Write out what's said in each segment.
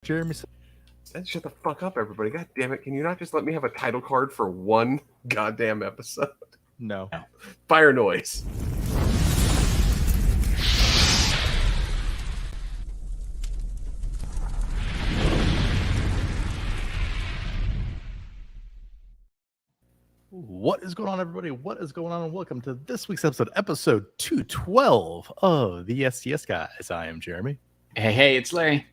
Jeremy said, Then shut the fuck up, everybody. God damn it. Can you not just let me have a title card for one goddamn episode? no. Fire noise. What is going on, everybody? What is going on? And welcome to this week's episode 212 of the STS Guys. I am Jeremy. Hey, it's Larry.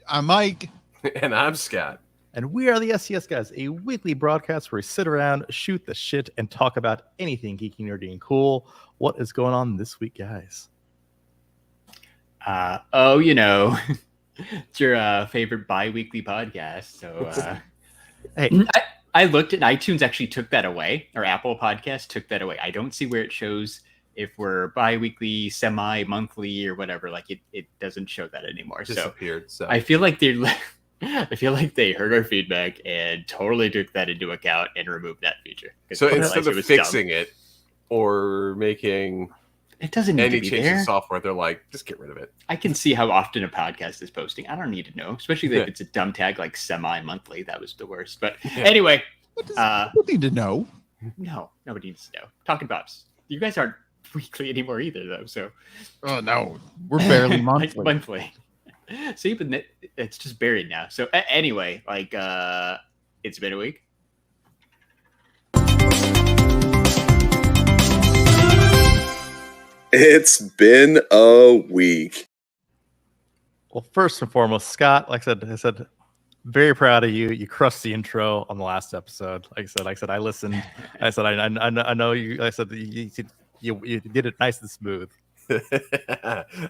I'm Mike. And I'm Scott. And we are the STS Guys, a weekly broadcast where we sit around, shoot the shit, and talk about anything geeky, nerdy, and cool. What is going on this week, guys? It's your favorite bi-weekly podcast. So Hey, I looked at iTunes actually took that away, or Apple Podcast took that away. I don't see where it shows if we're bi-weekly, semi-monthly, or whatever. Like it doesn't show that anymore. Disappeared. So I feel like they heard our feedback and totally took that into account and removed that feature. So instead of fixing it or making it doesn't need any to be change there. to software, they're like, just get rid of it. I can see how often a podcast is posting. I don't need to know, especially if it's a dumb tag like semi-monthly. That was the worst. But anyway, What does people need to know? no, nobody needs to know. Talking Pops. You guys aren't weekly anymore either, though. So, Oh no, we're barely monthly. monthly. See, but it's just buried now. So anyway, it's been a week. It's been a week. well, first and foremost, Scott, like I said, very proud of you. You crushed the intro on the last episode. Like I said, I listened. I said, I know you. I said you did it nice and smooth.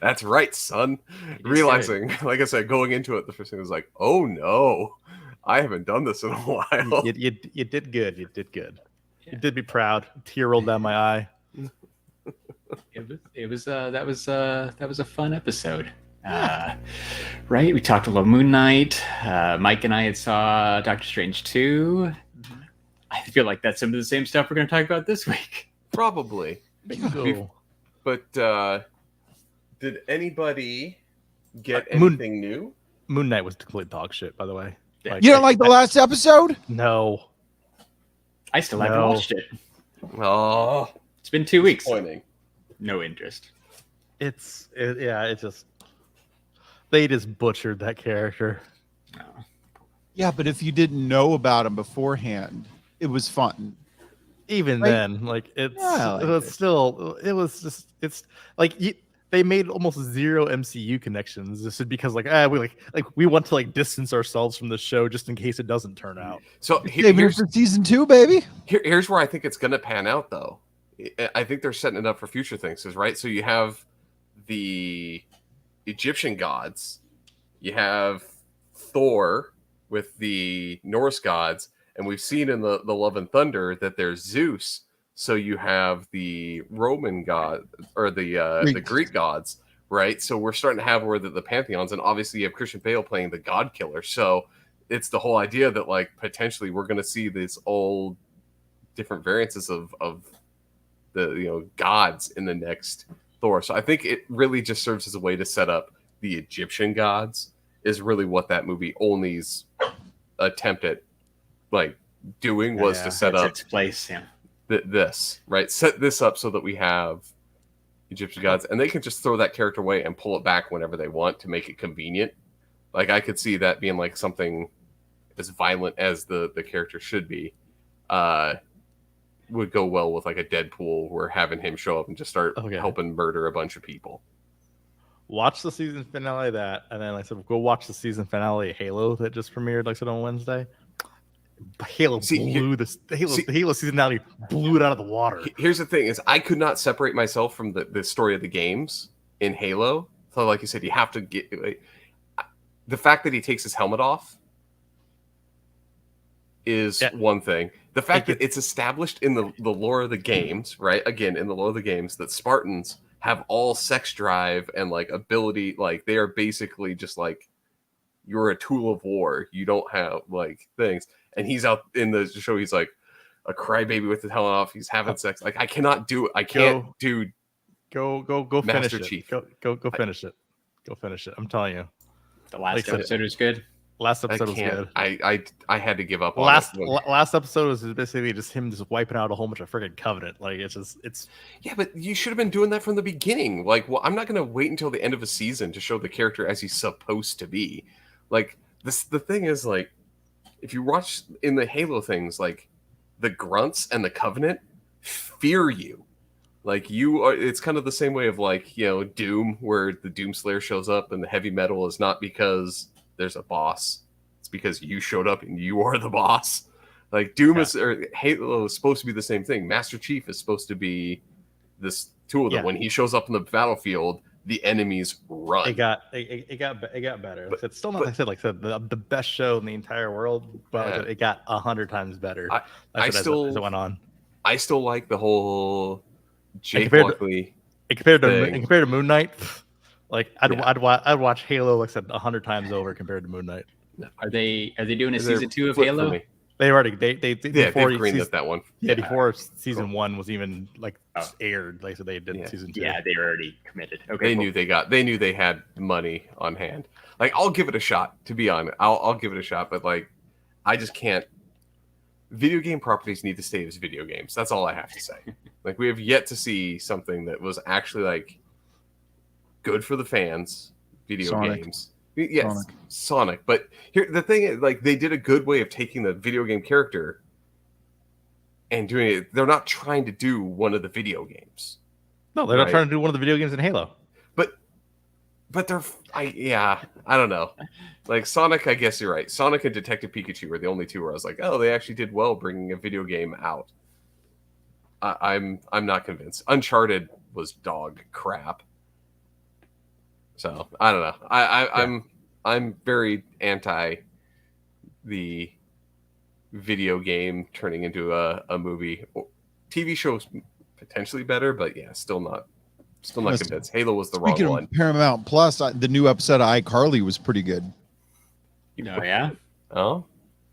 That's right, son. did Realizing, like I said, going into it, the first thing was like, oh no, I haven't done this in a while. You did good. You did good. Yeah. You did me proud. A tear rolled down my eye. That was a fun episode. Right? We talked about Moon Knight. Mike and I had saw Doctor Strange 2. I feel like that's some of the same stuff we're going to talk about this week. Probably. Bingo. But did anybody get Moon- anything new? Moon Knight was complete dog shit, by the way. Yeah. You don't like the last episode? No. I still haven't No. watched it. Oh, It's been 2 weeks. disappointing. No interest. It just they just butchered that character. No. Yeah, but if you didn't know about him beforehand, it was fun. Even Like- then, like it's Yeah, I like it was it. still it was just it's like they made almost zero MCU connections. This is because we want to distance ourselves from the show just in case it doesn't turn out. So Saving it here's for season 2, baby. here's where I think it's going to pan out, though. I think they're setting it up for future things, right? So you have the Egyptian gods, you have Thor with the Norse gods, and we've seen in the Love and Thunder that there's Zeus. So you have the Roman god or the Greek gods, right? So we're starting to have where the pantheons, and obviously you have Christian Bale playing the God Killer. So it's the whole idea that potentially we're going to see these old different variances of the gods in the next Thor. So I think it really just serves as a way to set up the Egyptian gods is really what that movie only's attempt at doing was to set up its place. Yeah. this, right? Set this up so that we have Egyptian gods, and they can just throw that character away and pull it back whenever they want to make it convenient. I could see that being something as violent as the character should be. Would go well with a Deadpool, where having him show up and just start helping murder a bunch of people. Watch the season finale of that, and then go watch the season finale of Halo that just premiered on Wednesday. Halo blew the Halo season finale blew it out of the water. Here's the thing: is I could not separate myself from the story of the games in Halo. So, like you said, you have to get the fact that he takes his helmet off is one thing. The fact that it's established in the lore of the games, right? Again, in the lore of the games, that Spartans have all sex drive and ability. They are basically just you're a tool of war. You don't have things. And he's out in the show. He's a crybaby with his helmet off. He's having sex. I cannot do it. I can't do. Go Master finish Chief. it. Go finish it. Go finish it. I'm telling you. The last episode was good. Last I episode was can't. good. I had to give up on Last it. last episode was basically just him just wiping out a whole bunch of freaking Covenant. Like it's Yeah, but you should have been doing that from the beginning. Like, well, I'm not going to wait until the end of a season to show the character as he's supposed to be. Like, the thing is, like, if you watch in the Halo things, like, the grunts and the Covenant fear you. Like, you are, it's kind of the same way of, like, you know, Doom, where the Doom Slayer shows up and the heavy metal is not because there's a boss. It's because you showed up and you are the boss. Like, Doom is, or Halo is supposed to be the same thing. Master Chief is supposed to be this tool that when he shows up in the battlefield, the enemies run. it got better. Like, it's still not, like I said, like the best show in the entire world, but like, it got 100 times better. As it went on. I still like the whole Jake compared Lockley. Compared to Moon Knight, like I'd watch Halo, like I said, 100 times over compared to Moon Knight. Are they doing a season 2 of Halo? They already before they've greenlit that one. Before season 1 was even like aired, like so they did season 2. Yeah, they were already committed. Okay, They knew they had money on hand. Like, I'll give it a shot, to be honest. I'll give it a shot, but like, I just can't. Video game properties need to stay as video games. That's all I have to say. Like, we have yet to see something that was actually like good for the fans. Video games. Yes, Sonic. But here, the thing is, like, they did a good way of taking the video game character and doing it. They're not trying to do one of the video games. No, they're not trying to do one of the video games in Halo. But I don't know. Like, Sonic, I guess you're right. Sonic and Detective Pikachu were the only two where I was like, oh, they actually did well bringing a video game out. I'm not convinced. Uncharted was dog crap. So I don't know. I'm very anti the video game turning into a movie. TV shows potentially better, but yeah, still not convinced. Halo was the wrong one. Of Paramount Plus, the new episode of iCarly was pretty good. Oh yeah. Oh,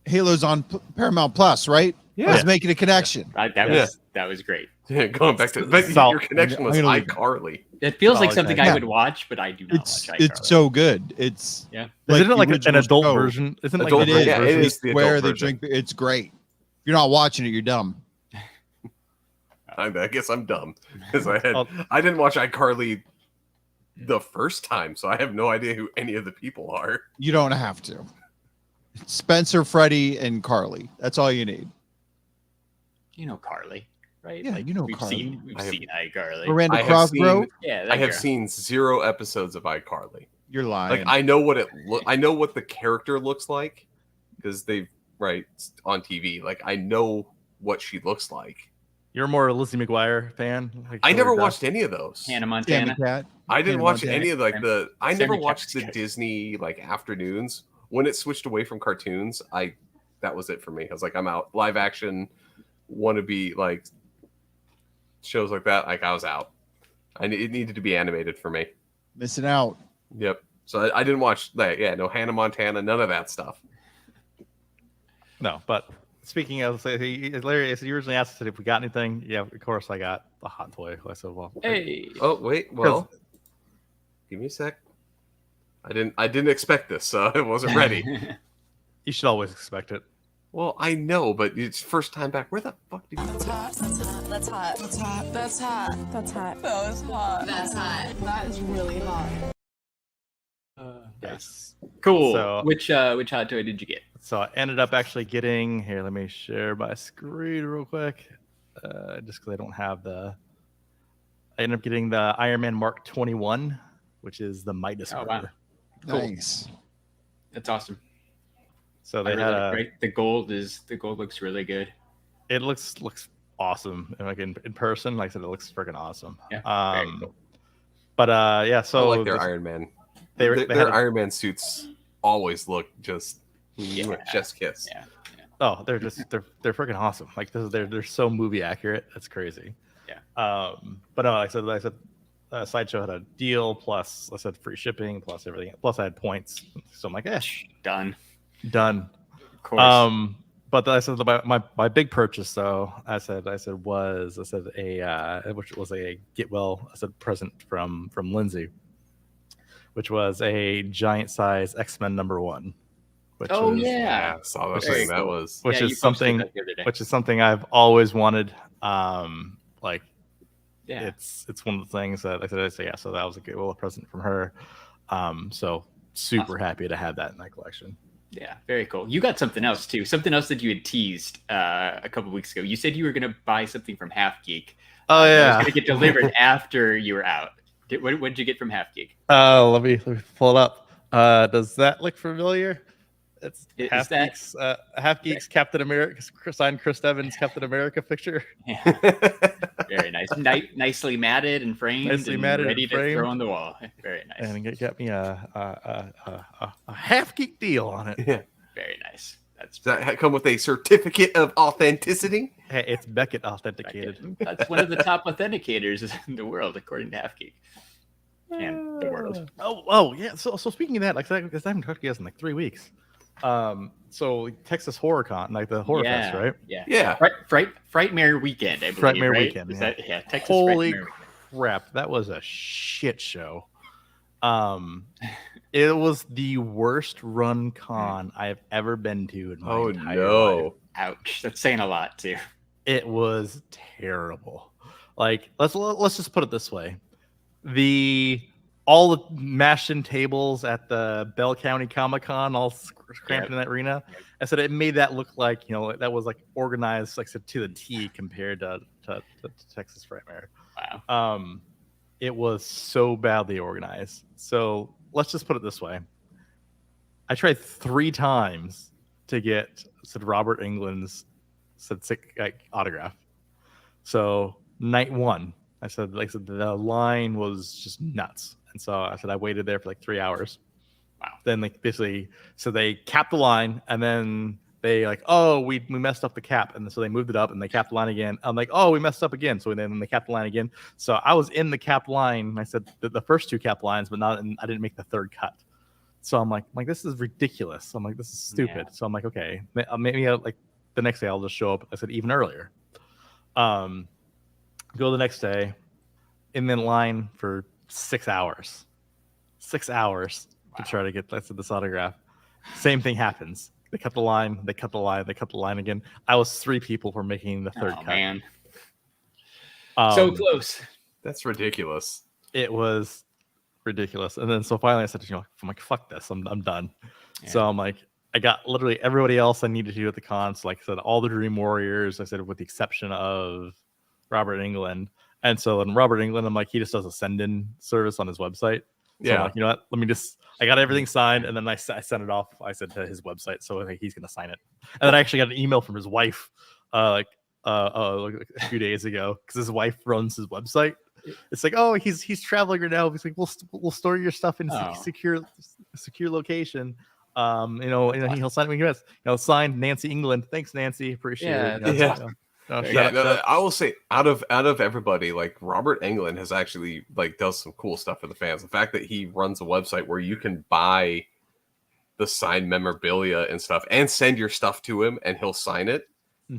Halo's on Paramount Plus, right? Yeah, I was making a connection. That was great. Yeah, going back to your connection was iCarly. It feels like something I would watch, but I do not watch iCarly. It's so good. It's Isn't it like an adult version? Isn't it like it is? Yeah, it is the where adult they version. drink. It's great. If you're not watching it, you're dumb. I guess I'm dumb because I didn't watch iCarly the first time, so I have no idea who any of the people are. You don't have to. Spencer, Freddie, and Carly. That's all you need. You know Carly, right? Yeah, you know Carly. We've seen iCarly. Miranda Crossgrove. I have seen 0 episodes of iCarly. You're lying. Like, I know what I know what the character looks like because they've on TV. Like, I know what she looks like. You're more a Lizzie McGuire fan. Like, I never watched any of those. Hannah Montana. I didn't watch any of I never watched the Disney afternoons when it switched away from cartoons. That was it for me. I was like, I'm out. Live action, wannabe like shows like that. Like, I was out. It needed to be animated for me. Missing out. Yep. So I didn't watch that. Yeah, no Hannah Montana, none of that stuff. No, but speaking of, Larry, you originally asked us if we got anything. Yeah, of course I got the hot toy. I said, well, hey. Oh wait, well, give me a sec. I didn't expect this, so I wasn't ready. You should always expect it. Well, I know, but it's first time back. Where the fuck did you? That's hot. That's hot. That's hot. That's hot. That's hot. That was hot. That's hot. That is really hot. Yes. Cool. So, which hot toy did you get? So I ended up actually getting here. Let me share my screen real quick, just because I don't have I ended up getting the Iron Man Mark 21, which is the Midas. Oh wow! Cool. Nice. That's awesome. So they had the gold looks really good. It looks awesome, and like in person, like I said, it looks freaking awesome. Yeah. Cool. But yeah, so I like their Iron Man. Their Iron Man suits always look just chef's kiss. Yeah. Oh, they're freaking awesome. Like they're so movie accurate. That's crazy. Yeah. But no, like I said, Sideshow had a deal plus I said free shipping plus everything. Plus I had points, so I'm like, done. Of course. But I said my big purchase though, I said which was a get well present from Lindsay, which was a giant size X-Men #1. which Oh, is yeah. I saw that Which thing. is- That was which Yeah, you is posted something that the other day. which is something I've always wanted. Like Yeah. it's one of the things that I said, yeah. So that was a good little present from her. So super happy to have that in my collection. Yeah, very cool. You got something else too. Something else that you had teased a couple weeks ago. You said you were going to buy something from Half Geek. Oh It was yeah. going to get delivered after you were out. What did you get from Half Geek? Let me pull it up. Does that look familiar? It's Is Half that- Geek's Half Geek's Captain America signed Chris Evans Captain America picture. Yeah, very nice. Nicely matted and framed, Nicely and matted ready and to throw framed. on the wall. Very nice. And it got me a Half Geek deal on it. yeah. Very nice. That's Does that come with a certificate of authenticity? Hey, it's Beckett authenticated. That's one of the top authenticators in the world, according to Half Geek. And the world. Oh yeah. So speaking of that, like I haven't talked to you guys in like 3 weeks. So Texas Horror Con, like the Horror Fest, right? Yeah. Yeah. Frightmare Weekend, I believe. Frightmare right? Weekend, Is yeah. that, yeah, Texas Holy Frightmare. crap, that was a shit show. It was the worst run con I have ever been to in my Oh entire no. life. Ouch. That's saying a lot too. It was terrible. Like let's just put it this way: all the mashed in tables at the Bell County Comic Con, all cramped in that arena. Yep. I said it made that look like that was like organized like I said, to the T compared to Texas Frightmare. Wow. It was so badly organized. So let's just put it this way: I tried 3 times to get Robert Englund's autograph. So night 1, I said the line was just nuts, and so I said I waited there for like 3 hours. Wow. Then they capped the line, and then they we messed up the cap, and so they moved it up and they capped the line again. I'm like, oh, we messed up again. So then they capped the line again. So I was in the capped line. I said the first 2 capped lines, but I didn't make the 3rd cut. So I'm like this is ridiculous. I'm like, this is stupid. Yeah. So I'm like, okay, maybe the next day I'll just show up. I said even earlier. Go the next day, in the line for 6 hours. 6 hours to try to get this autograph. Same thing happens. They cut the line, they cut the line, they cut the line again. I was 3 people for making the 3rd cut. Man. So close. That's ridiculous. It was ridiculous. And then so finally I said, I'm like, fuck this. I'm done. Yeah. So I'm like, I got literally everybody else I needed to do at the con. So like I said, all the Dream Warriors, I said, with the exception of Robert Englund. And so then Robert Englund, I'm like, he just does a send-in service on his website. So Yeah. I'm like, you know what? I got everything signed, and then I sent it off. I said to his website, so he's gonna sign it. And then I actually got an email from his wife, like a few days ago, because his wife runs his website. It's like, oh, he's traveling right now. He's like, we'll store your stuff in a secure location. He'll sign it when he gets. Signed Nancy England. Thanks, Nancy. Appreciate it. Yeah. I will say out of everybody, like Robert Englund has actually does some cool stuff for the fans. The fact that he runs a website where you can buy the signed memorabilia and stuff and send your stuff to him and he'll sign it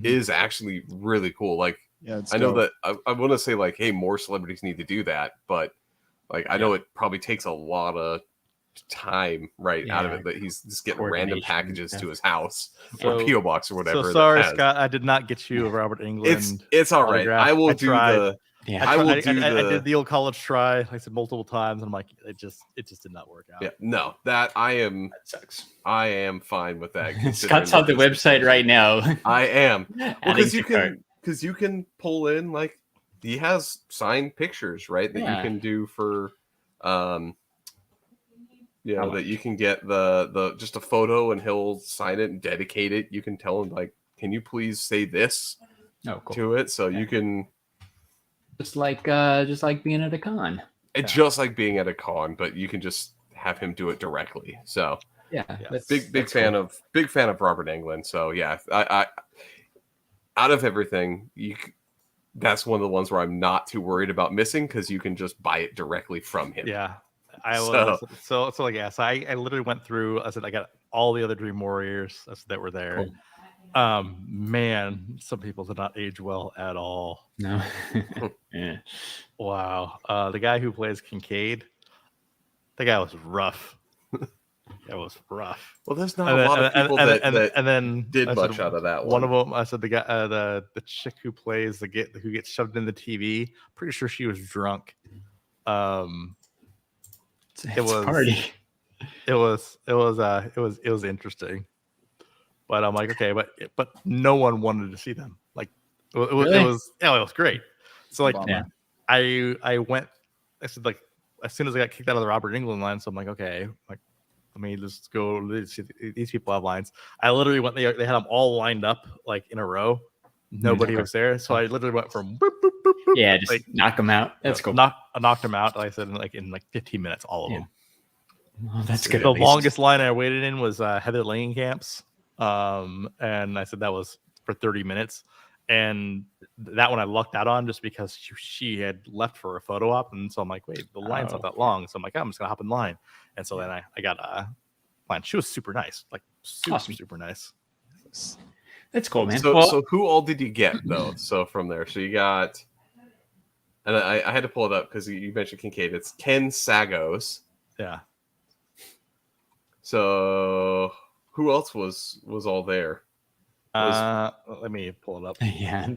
is actually really cool. Like, I know that I want to say hey, more celebrities need to do that, but I know it probably takes a lot of time out of it that he's just getting random packages to his house or PO box or whatever. So sorry, Scott, I did not get you a Robert Englund. It's all right. autograph. I will I do tried. the. Yeah. I did the old college try. Like I said multiple times, and I'm like, it just did not work out. Yeah, no, that sucks. I am fine with that. Scott's on the website right now. I am Adding because you can pull in he has signed pictures, right? That you can do for that you can get the just a photo and he'll sign it and dedicate it. You can tell him can you please say this to it, so you can just like being at a con. It's just like being at a con, but you can just have him do it directly. So big fan of Robert Englund. So yeah, I out of everything, that's one of the ones where I'm not too worried about missing because you can just buy it directly from him. Yeah. I literally went through. I said I got all the other Dream Warriors that were there. Cool. Man, some people did not age well at all. No. Yeah. Wow. The guy who plays Kincaid, the guy was rough. it was rough. Well, there's not a lot of people that did I much said, out of that one one. of them, I said the guy, the chick who plays who gets shoved in the TV. Pretty sure she was drunk. It's It was a party. It was interesting. But I'm like, okay, but no one wanted to see them. Like Really? it was great. So like Yeah. I went. I said like as soon as I got kicked out of the Robert Englund line, so I'm like, okay, like let me just go see these people have lines. I literally went. They had them all lined up like in a row. Nobody Okay. was there, so I literally went from boop, boop, boop, boop, Yeah, just like, knock them out. That's cool. I knocked them out. Like I said in 15 minutes, all of Yeah. them. Well, that's good. The at least. longest line I waited in was Heather Langenkamp's. And I said that was for 30 minutes. And that one I lucked out on just because she had left for a photo op. And so I'm like, wait, the line's not that long. So I'm like, I'm just going to hop in line. And so then I got a line. She was super nice, like super nice. That's cool, man. So who all did you get, though? So from there. So you got, and I had to pull it up because you mentioned Kincaid. It's Ken Sagos. Yeah. So who else was all there? Let me pull it up. yeah,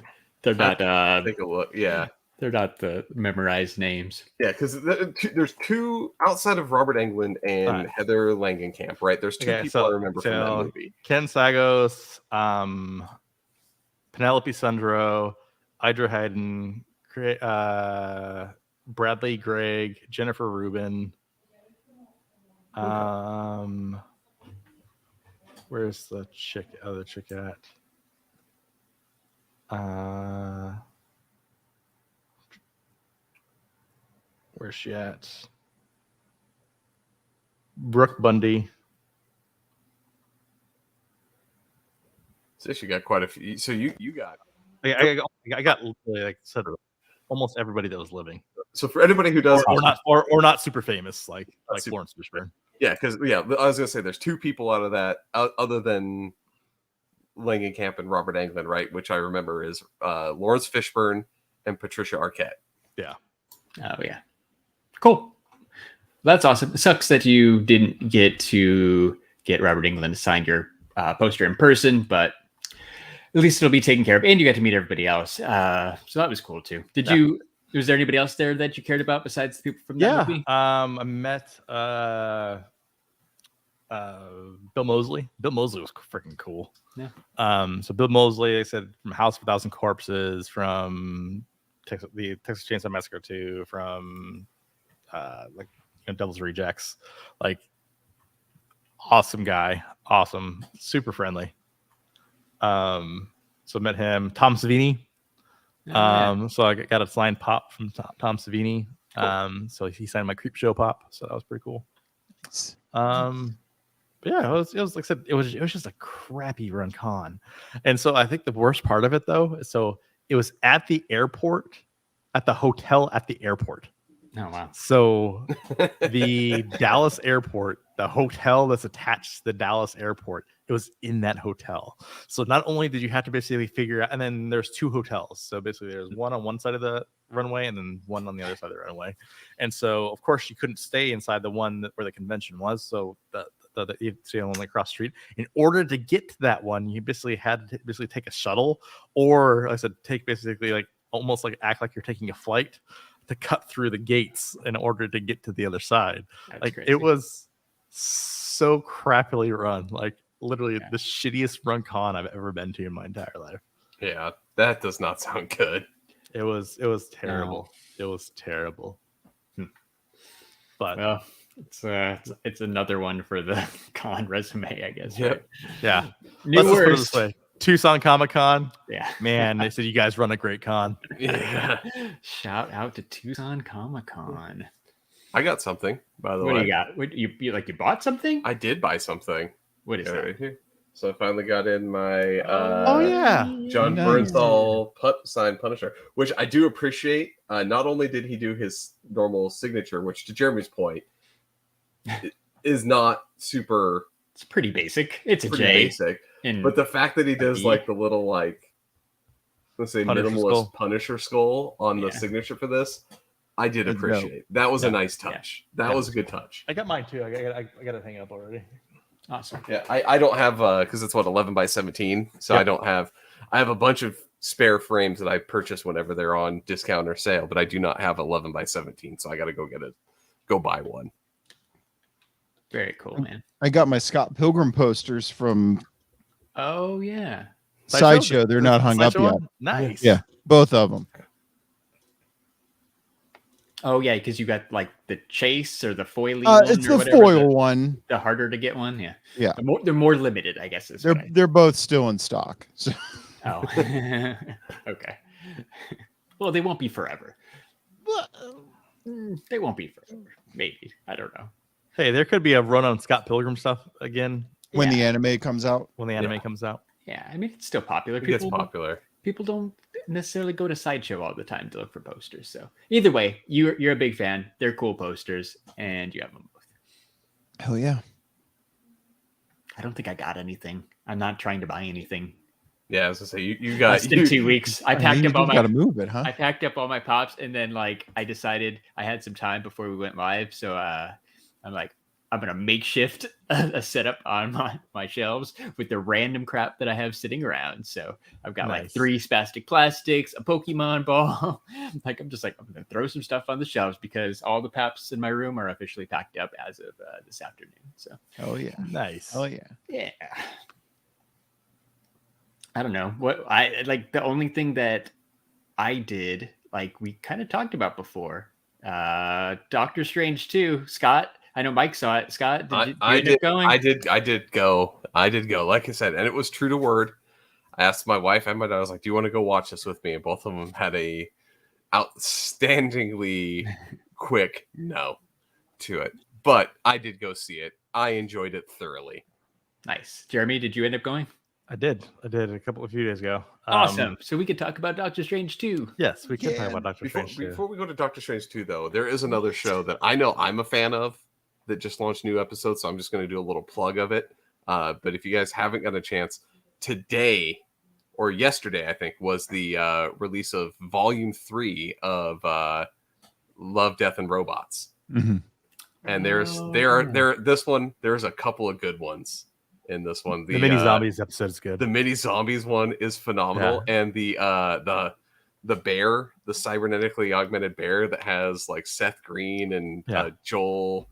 they're not. Take a look. Yeah, they're not the memorized names. yeah, because there's two outside of Robert Englund and Heather Langenkamp, right? There's two people I remember from that movie. Ken Sagos, Penelope Sundro, Idra Hayden, Bradley Gregg, Jennifer Rubin. Where's the other chick at? Where's she at? Brooke Bundy. So you got quite a few. So you got. I got like said almost everybody that was living. So for anybody who does or not super famous like Lawrence Fishburne. Yeah, because I was gonna say there's two people out of that other than Langenkamp and Robert Englund, right? Which I remember is Lawrence Fishburne and Patricia Arquette. Yeah. Oh yeah. Cool. That's awesome. It sucks that you didn't get to get Robert Englund to sign your poster in person, but at least it'll be taken care of, and you got to meet everybody else. So that was cool too. Was there anybody else there that you cared about besides the people from that movie? I met Bill Moseley. Bill Moseley was freaking cool. Yeah. So Bill Moseley, I said from House of a Thousand Corpses, from the Texas Chainsaw Massacre 2, from Devil's Rejects, like awesome guy, awesome, super friendly. So met him. Tom Savini. So I got a signed pop from Tom Savini. Cool. So he signed my Creep Show pop. So that was pretty cool. But yeah, it was like I said, it was just a crappy run con. And so I think the worst part of it though, so it was at the airport, at the hotel at the airport. Oh wow. So the Dallas airport, the hotel that's attached to the Dallas airport, it was in that hotel. So not only did you have to basically figure out, and then there's two hotels. So basically there's one on one side of the runway and then one on the other side of the runway. And so of course you couldn't stay inside the one where the convention was. So you stay only across the street. In order to get to that one, you basically had to take a shuttle, or like I said, take basically like almost like act like you're taking a flight to cut through the gates in order to get to the other side. That's like crazy. It was so crappily run, like literally the shittiest run con I've ever been to in my entire life. Yeah, that does not sound good. It was terrible. No. It was terrible. But well, it's another one for the con resume, I guess. Yep. Right? Yeah. New Let's just put it worst. this way. Tucson Comic Con. Yeah. Man, they said you guys run a great con. Yeah. Shout out to Tucson Comic Con. I got something, by the way. What do you got? What you bought something? I did buy something. What is that? Right here. So I finally got in my John Nice. Bernthal signed Punisher, which I do appreciate. Not only did he do his normal signature, which to Jeremy's point is not super. It's pretty basic. It's a pretty J. basic. And But the fact that he does like the little let's say Punisher minimalist skull. Punisher skull on the signature for this, I did It's appreciate. That was a nice touch. That Yeah. was a good touch. I got mine too. I got it hanging up already. Awesome. Yeah, I don't have because it's what 11 by 17, so Yep. I don't have. I have a bunch of spare frames that I purchase whenever they're on discount or sale, but I do not have 11 by 17, so I got to go buy one. Very cool, man. I got my Scott Pilgrim posters from Oh yeah. Sideshow. They're not hung up Sideshow yet. one? Nice. Yeah, both of them. Oh yeah, because you got like the chase or the foily one It's or the whatever, foil one. the harder to get one. Yeah. Yeah. They're more limited, I guess. They're both still in stock. So Oh. Okay. Well, they won't be forever. They won't be forever. Maybe. I don't know. Hey, there could be a run on Scott Pilgrim stuff again when Yeah. the anime comes out, when the anime comes out. Yeah, I mean it's still popular. It gets popular. People don't necessarily go to Sideshow all the time to look for posters. So either way, you're a big fan. They're cool posters, and you have them both. hell yeah. I don't think I got anything. I'm not trying to buy anything. Yeah, I was gonna say you got Less than 2 weeks. I packed mean, up all you gotta my move it, huh? I packed up all my pops, and then like I decided I had some time before we went live, so I'm like, I'm gonna makeshift a setup on my shelves with the random crap that I have sitting around. So I've got like Nice. 3 spastic plastics, a Pokemon ball. Like I'm gonna throw some stuff on the shelves because all the paps in my room are officially packed up as of this afternoon. So Hell yeah. Nice. Hell yeah. yeah. I don't know what I like. The only thing that I did, like we kind of talked about before, Doctor Strange 2. Scott, I know Mike saw it. Scott, did you end up going? I did go. Like I said, and it was true to word. I asked my wife and my dad. I was like, "Do you want to go watch this with me?" And both of them had a outstandingly quick no to it. But I did go see it. I enjoyed it thoroughly. Nice. Jeremy, did you end up going? I did a few days ago. Awesome. So we could talk about Doctor Strange 2. Yes, we can talk about Doctor Before, Strange too. before we go to Doctor Strange 2, though, there is another show that I know I'm a fan of that just launched new episodes, so I'm just going to do a little plug of it. But if you guys haven't got a chance, today or yesterday, I think, was the release of Volume 3 of Love, Death, and Robots. Mm-hmm. And there's a couple of good ones in this one. The mini zombies episode is good. The mini zombies one is phenomenal, and the bear, the cybernetically augmented bear that has like Seth Green and Joel,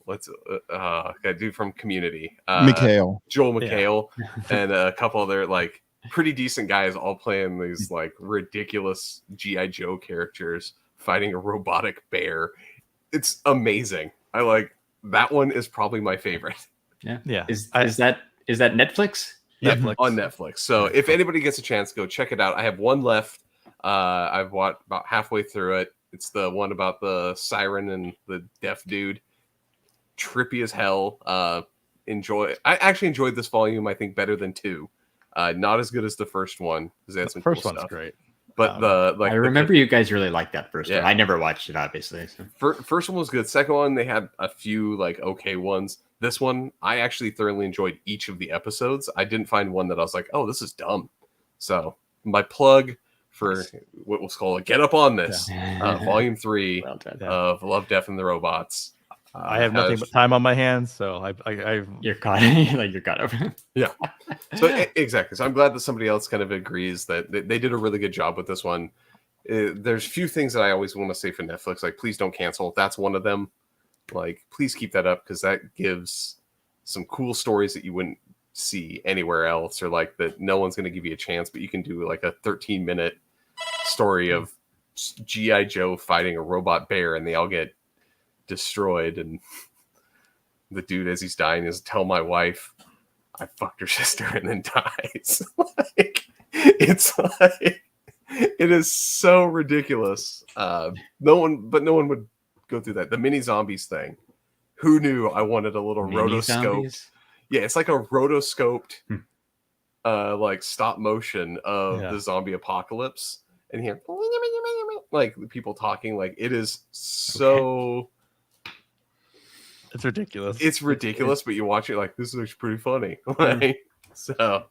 what's that dude from Community, Mikhail. Joel McHale, and a couple other like pretty decent guys all playing these like ridiculous G.I. Joe characters fighting a robotic bear. It's amazing. I like that one. Is probably my favorite. Yeah. Is that Netflix? Netflix. On Netflix. So if anybody gets a chance, go check it out. I have one left. I've watched about halfway through it. It's the one about the siren and the deaf dude. Trippy as hell. I actually enjoyed this volume, I think, better than 2. Not as good as the first one because they had some First cool one's stuff. great. But I remember you guys really liked that first one. Yeah. I never watched it, obviously. So. First one was good. Second one, they had a few like okay ones. This one, I actually thoroughly enjoyed each of the episodes. I didn't find one that I was like, oh, this is dumb. So my plug for what was called a Get Up on This, Volume 3 Well done. of Love, Death, and the Robots. I have nothing but time on my hands, so I've You're caught. Like you're caught up. Yeah. So exactly. So I'm glad that somebody else kind of agrees that they did a really good job with this one. There's few things that I always want to say for Netflix, like please don't cancel. That's one of them. Like please keep that up because that gives some cool stories that you wouldn't see anywhere else, or like that no one's going to give you a chance, but you can do like a 13-minute story of G.I. Joe fighting a robot bear, and they all get destroyed, and the dude as he's dying is tell my wife I fucked her sister and then dies. Like it's like it is so ridiculous. No one would go through that. The mini zombies thing. Who knew I wanted a little rotoscope? Yeah, it's like a rotoscoped like stop motion of the zombie apocalypse, and here like people talking. Like it is so it's ridiculous. It's ridiculous, but you watch it like this looks pretty funny. Like, so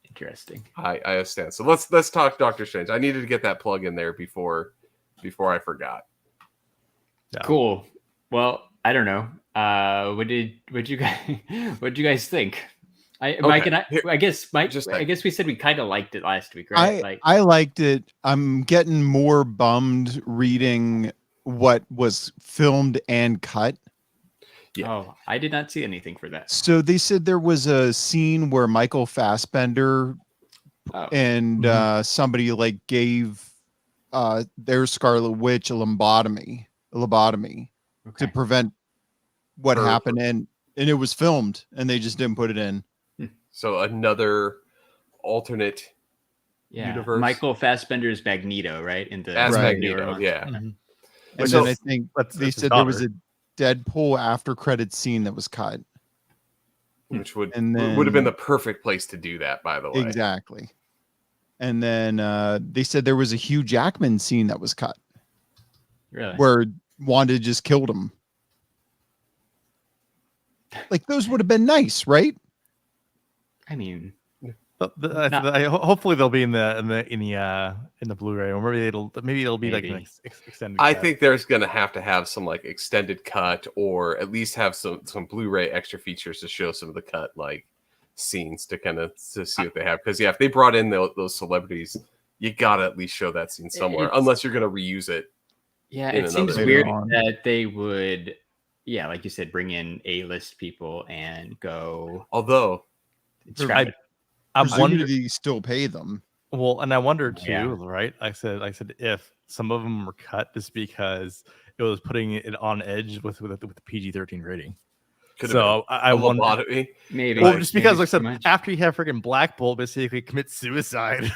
interesting. I understand. So let's talk Doctor Strange. I needed to get that plug in there before I forgot. Yeah. Cool. Well, I don't know. What did you guys think? Okay, Mike and here- I guess Mike. just I like- guess we said we kind of liked it last week, right? I liked it. I'm getting more bummed reading what was filmed and cut. Yeah. Oh, I did not see anything for that. So they said there was a scene where Michael Fassbender Oh, and somebody like gave their Scarlet Witch a lobotomy okay. to prevent what Or- happened, and it was filmed and they just didn't put it in. So another alternate Yeah, universe. Michael Fassbender's Magneto, right? In the as Right. Magneto, one. yeah. Mhm. And So- then I think That's they his said there was daughter. a Deadpool after credit scene that was cut. Which would And would have been then- the perfect place to do that, by the way. Exactly. And then they said there was a Hugh Jackman scene that was cut Really? where Wanda just killed him. Like those would have been nice, right? I mean, Hopefully they'll be in the Blu-ray, or maybe it'll be like an Maybe. extended. I cut. think there's gonna have to have some like extended cut, or at least have some Blu-ray extra features to show some of the cut like scenes to see what they have. Because if they brought in those celebrities, you gotta at least show that scene somewhere, It's- unless you're gonna reuse it. yeah, In it seems another weird on. that they would, yeah, like you said, bring in A-list people and go Although scrap it. I wonder. Presumably still pay them. Well, and I wonder too, Yeah. right? I said if some of them were cut just because it was putting it on edge with the PG-13 rating. could have So I been a wonder. lobotomy. Maybe. Well, just Maybe because, like I it's too said, much. after you have freaking Black Bolt basically commit suicide.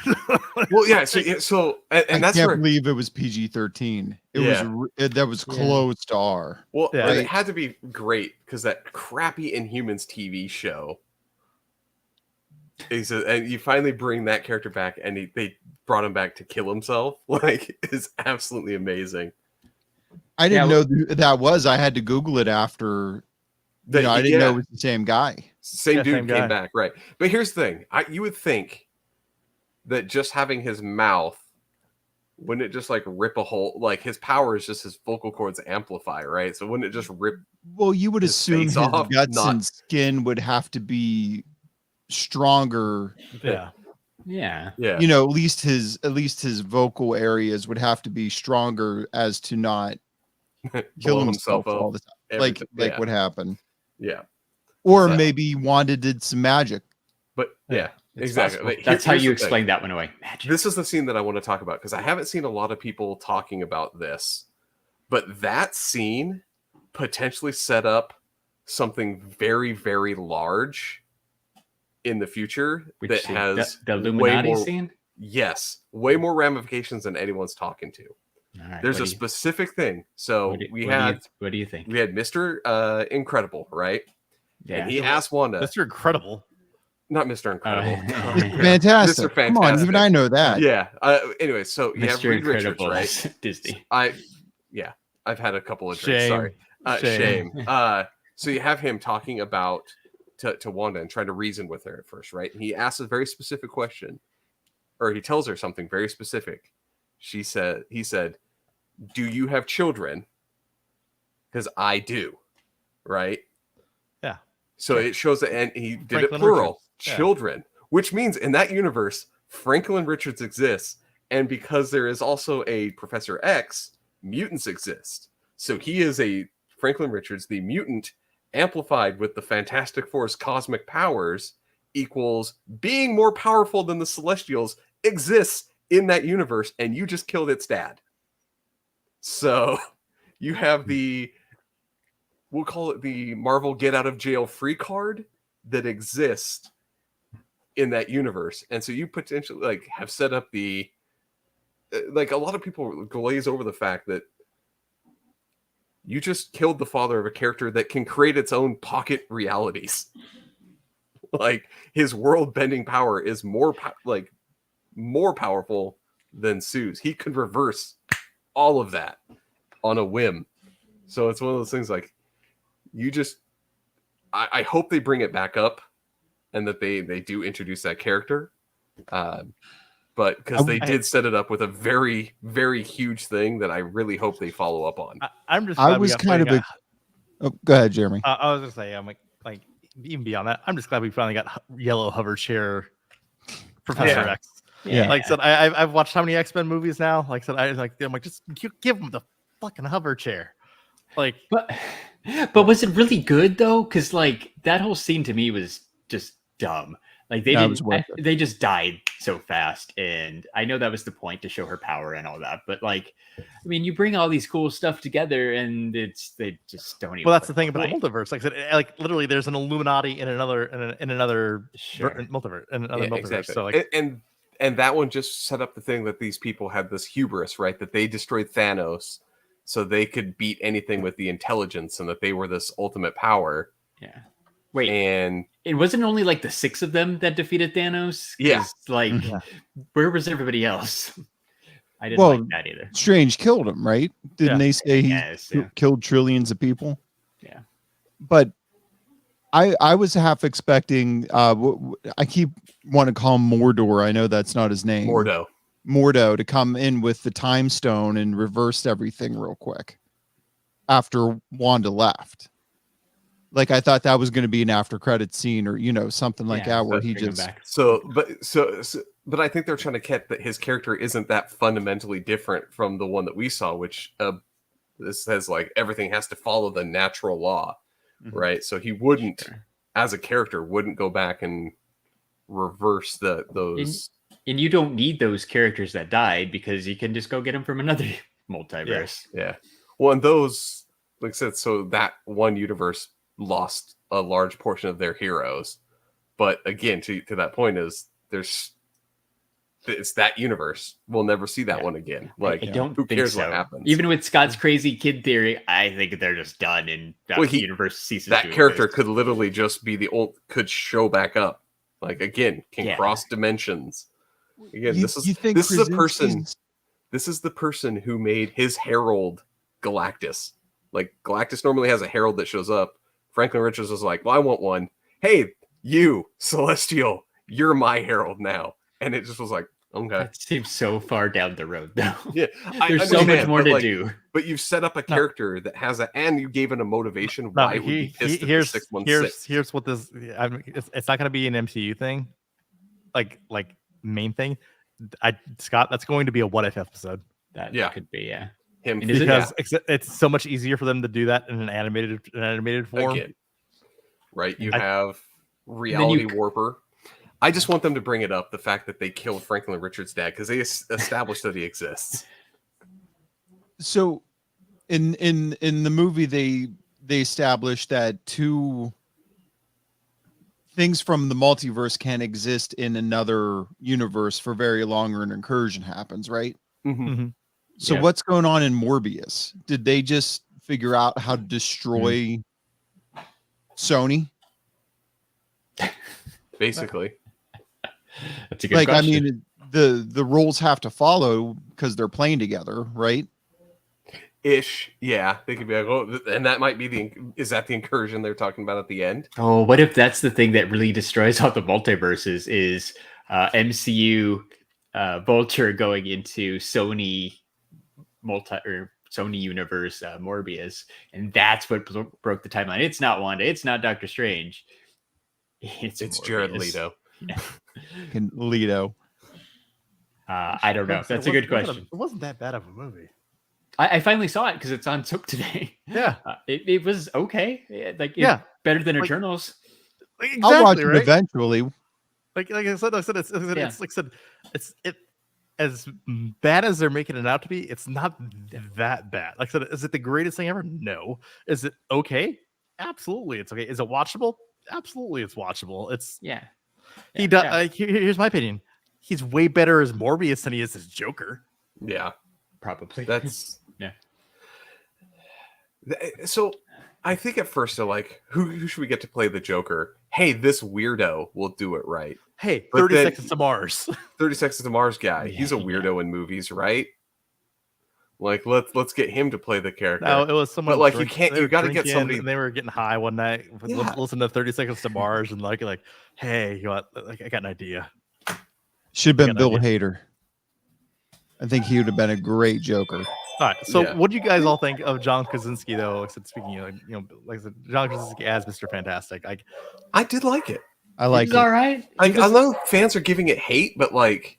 Well, yeah. So and I that's can't where. believe it was PG-13. It Yeah. that was Yeah. close to R. Well, Yeah. and it had to be great because that crappy Inhumans TV show. And you finally bring that character back, and they brought him back to kill himself. Like, is absolutely amazing. I didn't Yeah, know that was. I had to Google it after. I didn't know it was the same guy. Same Yeah, dude same came guy. back, right? But here's the thing: you would think that just having his mouth, wouldn't it just like rip a hole? Like his power is just his vocal cords amplify, right? So wouldn't it just rip? Well, you would His assume face his off, guts not- and skin would have to be stronger. Yeah. Yeah. Yeah, At least his vocal areas would have to be stronger as to not kill Blow himself up all the time. every Like time. like Yeah. what happened. Yeah, Or So- maybe Wanda did some magic. but yeah, It's exactly. possible. But That's how here's you the thing. explain that one away. Magic. This is the scene that I want to talk about because I haven't seen a lot of people talking about this, but that scene potentially set up something very, very large in the future Which that scene? has the way Illuminati more, scene. way more ramifications than anyone's talking to. All right, There's what a do you- specific thing. So what do- we what do you- had What do you think? Mr. Incredible, right? Yeah. And he asked Wanda, That's incredible. not Mr. Incredible. Fantastic. Mr. Come on, even Fantastic. I know that. Yeah. Anyway, so you have Mr. Reed Richards, Incredible right? is Disney. I've had a couple of drinks. Shame. Sorry. Shame. Shame. So you have him talking about to Wanda and trying to reason with her at first, right? And he asks a very specific question, or he tells her something very specific. He said, "Do you have children?" Because I do, right? Yeah. So it shows that, and he did Franklin it plural, Richards. Yeah. children, which means in that universe, Franklin Richards exists, and because there is also a Professor X, mutants exist. So he is a Franklin Richards, the mutant, amplified with the Fantastic Four's cosmic powers, equals being more powerful than the Celestials, exists in that universe, and you just killed its dad. So you have we'll call it the Marvel get out of jail free card that exists in that universe. And so you potentially like have set up like a lot of people glaze over the fact that you just killed the father of a character that can create its own pocket realities. Like his world bending power is more powerful than Sue's. He could reverse all of that on a whim. So it's one of those things like I hope they bring it back up and that they do introduce that character. But because they did set it up with a very, very huge thing that I really hope they follow up on. I'm just. I glad we was got kind of playing Oh, go ahead, Jeremy. I was gonna say, I'm like even beyond that, I'm just glad we finally got yellow hover chair Professor Yeah. X. Yeah. Like I said, I've watched how many X-Men movies now? Like I said, I'm like just give him the fucking hover chair. Like, But was it really good though? Because like that whole scene to me was just dumb. Like That was worth it. they just died so fast, and I know that was the point to show her power and all that. But like, I mean, you bring all these cool stuff together, and they just don't even. well, that's the thing work about the multiverse. Like I said, like literally, there's an Illuminati in another Sure. multiverse, in another Yeah, multiverse. exactly. So like, And that one just set up the thing that these people had this hubris, right? That they destroyed Thanos so they could beat anything with the intelligence, and that they were this ultimate power. Yeah. Wait, And it wasn't only like the 6 of them that defeated Thanos. Yeah. 'Cause, like, Yeah. where was everybody else? I didn't Well, like that either. Strange killed him, right? Didn't Yeah. they say he Yes, yeah. killed trillions of people? Yeah. But I was half expecting. I keep want to call him Mordor. I know that's not his name. Mordo to come in with the time stone and reverse everything real quick after Wanda left. Like I thought that was going to be an after credit scene or something like that where he bring him just back. But I think they're trying to get that his character isn't that fundamentally different from the one that we saw, which this says like everything has to follow the natural law, right? So he wouldn't, as a character, wouldn't go back and reverse those. And you don't need those characters that died because you can just go get them from another multiverse. Yeah. Well, and those, like I said, so that one universe lost a large portion of their heroes. But again, to that point is it's that universe. We'll never see that one again. Like, I don't who think cares so. what happens? Even with Scott's crazy kid theory, I think they're just done and that universe ceases. That to character exist. could literally just be could show back up. Like again, can cross dimensions. Again, this is a person. This is the person who made his herald Galactus. Like Galactus normally has a herald that shows up. Franklin Richards was like, "Well, I want one. Hey, you Celestial, you're my herald now." And it just was like, okay. That seems so far down the road, though. Yeah, there's so much more to do. But you've set up a character that has and you gave it a motivation why it would be pissed at the 616. Here's what this. It's not going to be an MCU thing, like main thing. Scott, that's going to be a what if episode. That could be him because it's so much easier for them to do that in an animated form. Again, right? You have Reality Warper. I just want them to bring it up, the fact that they killed Franklin Richards' dad, because they established that he exists. So in the movie they established that 2 things from the multiverse can exist in another universe for very long or an incursion happens, right? So what's going on in Morbius? Did they just figure out how to destroy Sony? Basically. That's a good question. I mean, the rules have to follow because they're playing together, right? Ish, yeah. They could be like, oh, and that might be is that the incursion they're talking about at the end? Oh, what if that's the thing that really destroys all the multiverses is MCU Vulture going into Sony Sony universe Morbius, and that's what broke the timeline. It's not Wanda, it's not Doctor Strange, it's Jared Leto. Yeah. Leto. I don't know. That's a good question. It wasn't that bad of a movie. I finally saw it because it's on Soap today. Yeah, it was okay. Better than Eternals. Exactly, I'll watch right? it eventually. Like I said, it's as bad as they're making it out to be. It's not that bad. Like I said, is it the greatest thing ever? No. Is it okay? Absolutely, it's okay. Is it watchable? Absolutely, it's watchable. It's He does. Here's my opinion. He's way better as Morbius than he is as Joker. Yeah, probably. That's So I think at first they're like, who should we get to play the Joker? Hey, this weirdo will do it right. Hey, 30 Seconds to Mars. 30 Seconds to Mars guy. He's a weirdo in movies, right? Like let's get him to play the character. No, it was someone. But like you got to get somebody. And they were getting high one night. Listen to 30 Seconds to Mars and like, hey, you know what? Like, I got an idea. Should have been Bill Hader. I think he would have been a great Joker. All right. So, Yeah. what do you guys all think of John Krasinski, though? Like I said, speaking of, like I said, John Krasinski as Mr. Fantastic. Like, I did like it. I like He's it. all right. I know fans are giving it hate, but like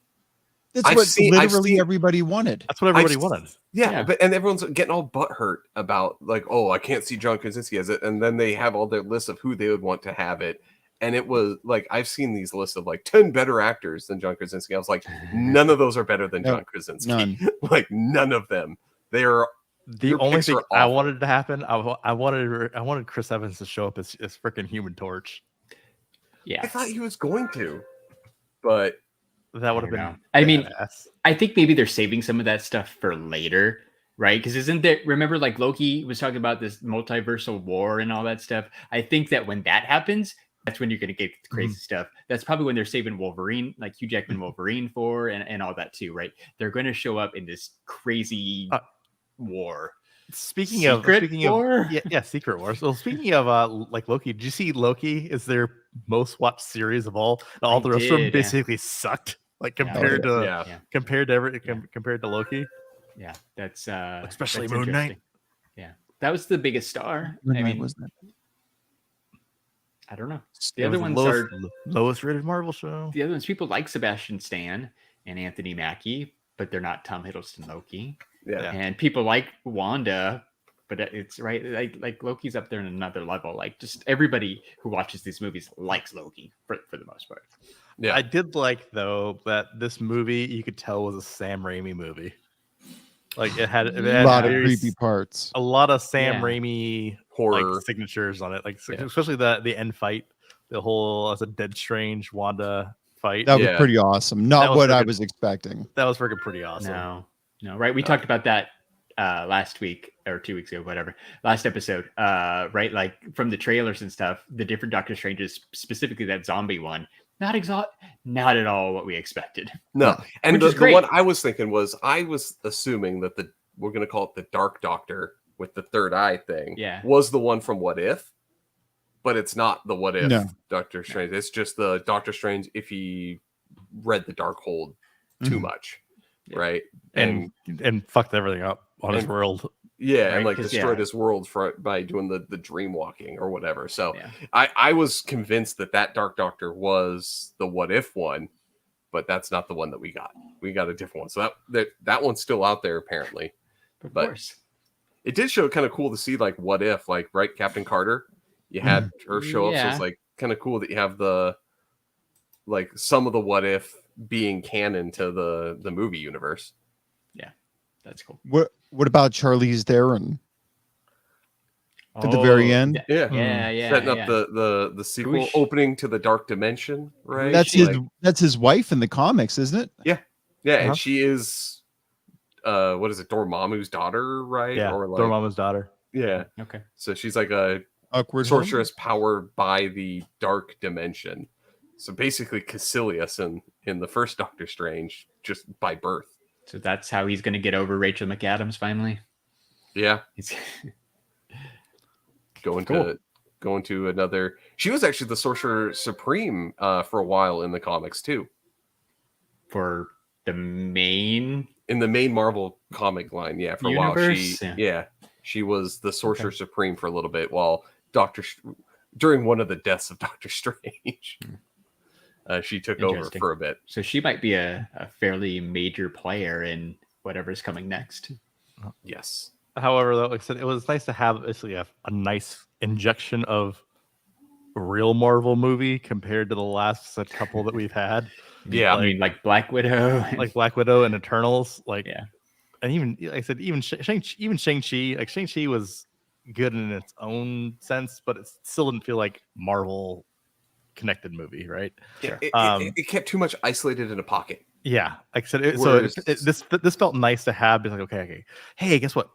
That's I've what seen- literally everybody wanted. that's what everybody I've- wanted. Yeah, but and everyone's getting all butthurt about like, oh, I can't see John Krasinski as it, and then they have all their lists of who they would want to have it. And it was like I've seen these lists of like 10 better actors than John Krasinski. I was like, none of those are better than Nope, John Krasinski. none. Like none of them. They are The Your only picks thing are I awful. wanted to happen, I wanted Chris Evans to show up as freaking Human Torch. Yeah. I thought he was going to, but That would have don't been. know. I mean, badass. I think maybe they're saving some of that stuff for later, right? Because isn't there, remember, like Loki was talking about this multiversal war and all that stuff? I think that when that happens, that's when you're going to get crazy stuff. That's probably when they're saving Wolverine, like Hugh Jackman Wolverine for, and all that too, right? They're going to show up in this crazy war. Speaking Secret of War? yeah, Secret Wars. Well, speaking of like Loki, did you see Loki is their most watched series of all? All the rest of them did, yeah. basically sucked. Like Yeah. compared to yeah. compared to Loki. Yeah, that's Especially that's Moon Knight. interesting. Yeah, that was the biggest star. I mean, wasn't it? I don't know. It The other was ones are lowest rated Marvel show. the other ones. People like Sebastian Stan and Anthony Mackie, but they're not Tom Hiddleston Loki. Yeah. And people like Wanda, but it's right. Like Loki's up there in another level. Like just everybody who watches these movies likes Loki for the most part. Yeah. I did like though that this movie you could tell was a Sam Raimi movie. Like it had A lot of very creepy parts. a lot of Sam Yeah. Raimi Horror. like signatures on it, like Yeah. especially the end fight, the whole as a Dead Strange Wanda fight. That was Yeah. pretty awesome. That Not was what I pretty- was expecting. That was freaking pretty awesome. No, right. We talked about that last week or 2 weeks ago, whatever. Last episode, right? Like from the trailers and stuff, the different Doctor Stranges, specifically that zombie one, not at all what we expected. No, and Which is the great. one I was thinking was I was assuming that we're going to call it the Dark Doctor with the third eye thing. Yeah. was the one from What If, but it's not the What If No. Doctor Strange. It's just the Doctor Strange if he read the Darkhold too Mhm. much, Yeah. right? and fucked everything up on his and- world. Yeah, Right, and like 'cause, destroyed yeah. his world by doing the dream walking or whatever. So Yeah. I was convinced that Dark Doctor was the What If one, but that's not the one that we got. We got a different one. So that one's still out there apparently. Of But- course. It did show kind of cool to see like What If, like right, Captain Carter. You had her show up, so Yeah. it's like kind of cool that you have the like some of the What If being canon to the movie universe. That's cool. What about Charlize Theron at the very end? Yeah. Yeah. Setting up yeah. the sequel Whoosh. opening to the Dark Dimension, right? That's Like- that's his wife in the comics, isn't it? Yeah, Uh-huh. and she is what is it, Dormammu's daughter, right? Yeah, Or like Dormammu's daughter. yeah. Okay. So she's like a Awkward sorceress powered by the Dark Dimension. So basically Caecilius in the first Doctor Strange, just by birth. So that's how he's going to get over Rachel McAdams finally. Yeah. He's Going Cool. to another. She was actually the Sorcerer Supreme for a while in the comics too. for the main. In the main Marvel comic line, yeah, for a while Universe? she was the Sorcerer Supreme for a little bit while during one of the deaths of Doctor Strange. She took over Interesting. for a bit. So she might be a fairly major player in whatever's coming next. Yes. However, though, like I said, it was nice to have basically a nice injection of real Marvel movie compared to the last couple that we've had, Yeah. I mean, like Black Widow. like Black Widow and Eternals. Like, Yeah. and even like I said, even Shang-Chi, like Shang-Chi was good in its own sense, but it still didn't feel like Marvel connected movie, right? Yeah, Um, it kept too much isolated in a pocket. Yeah, like I said, Whereas- this felt nice to have. It's like, okay, hey, guess what?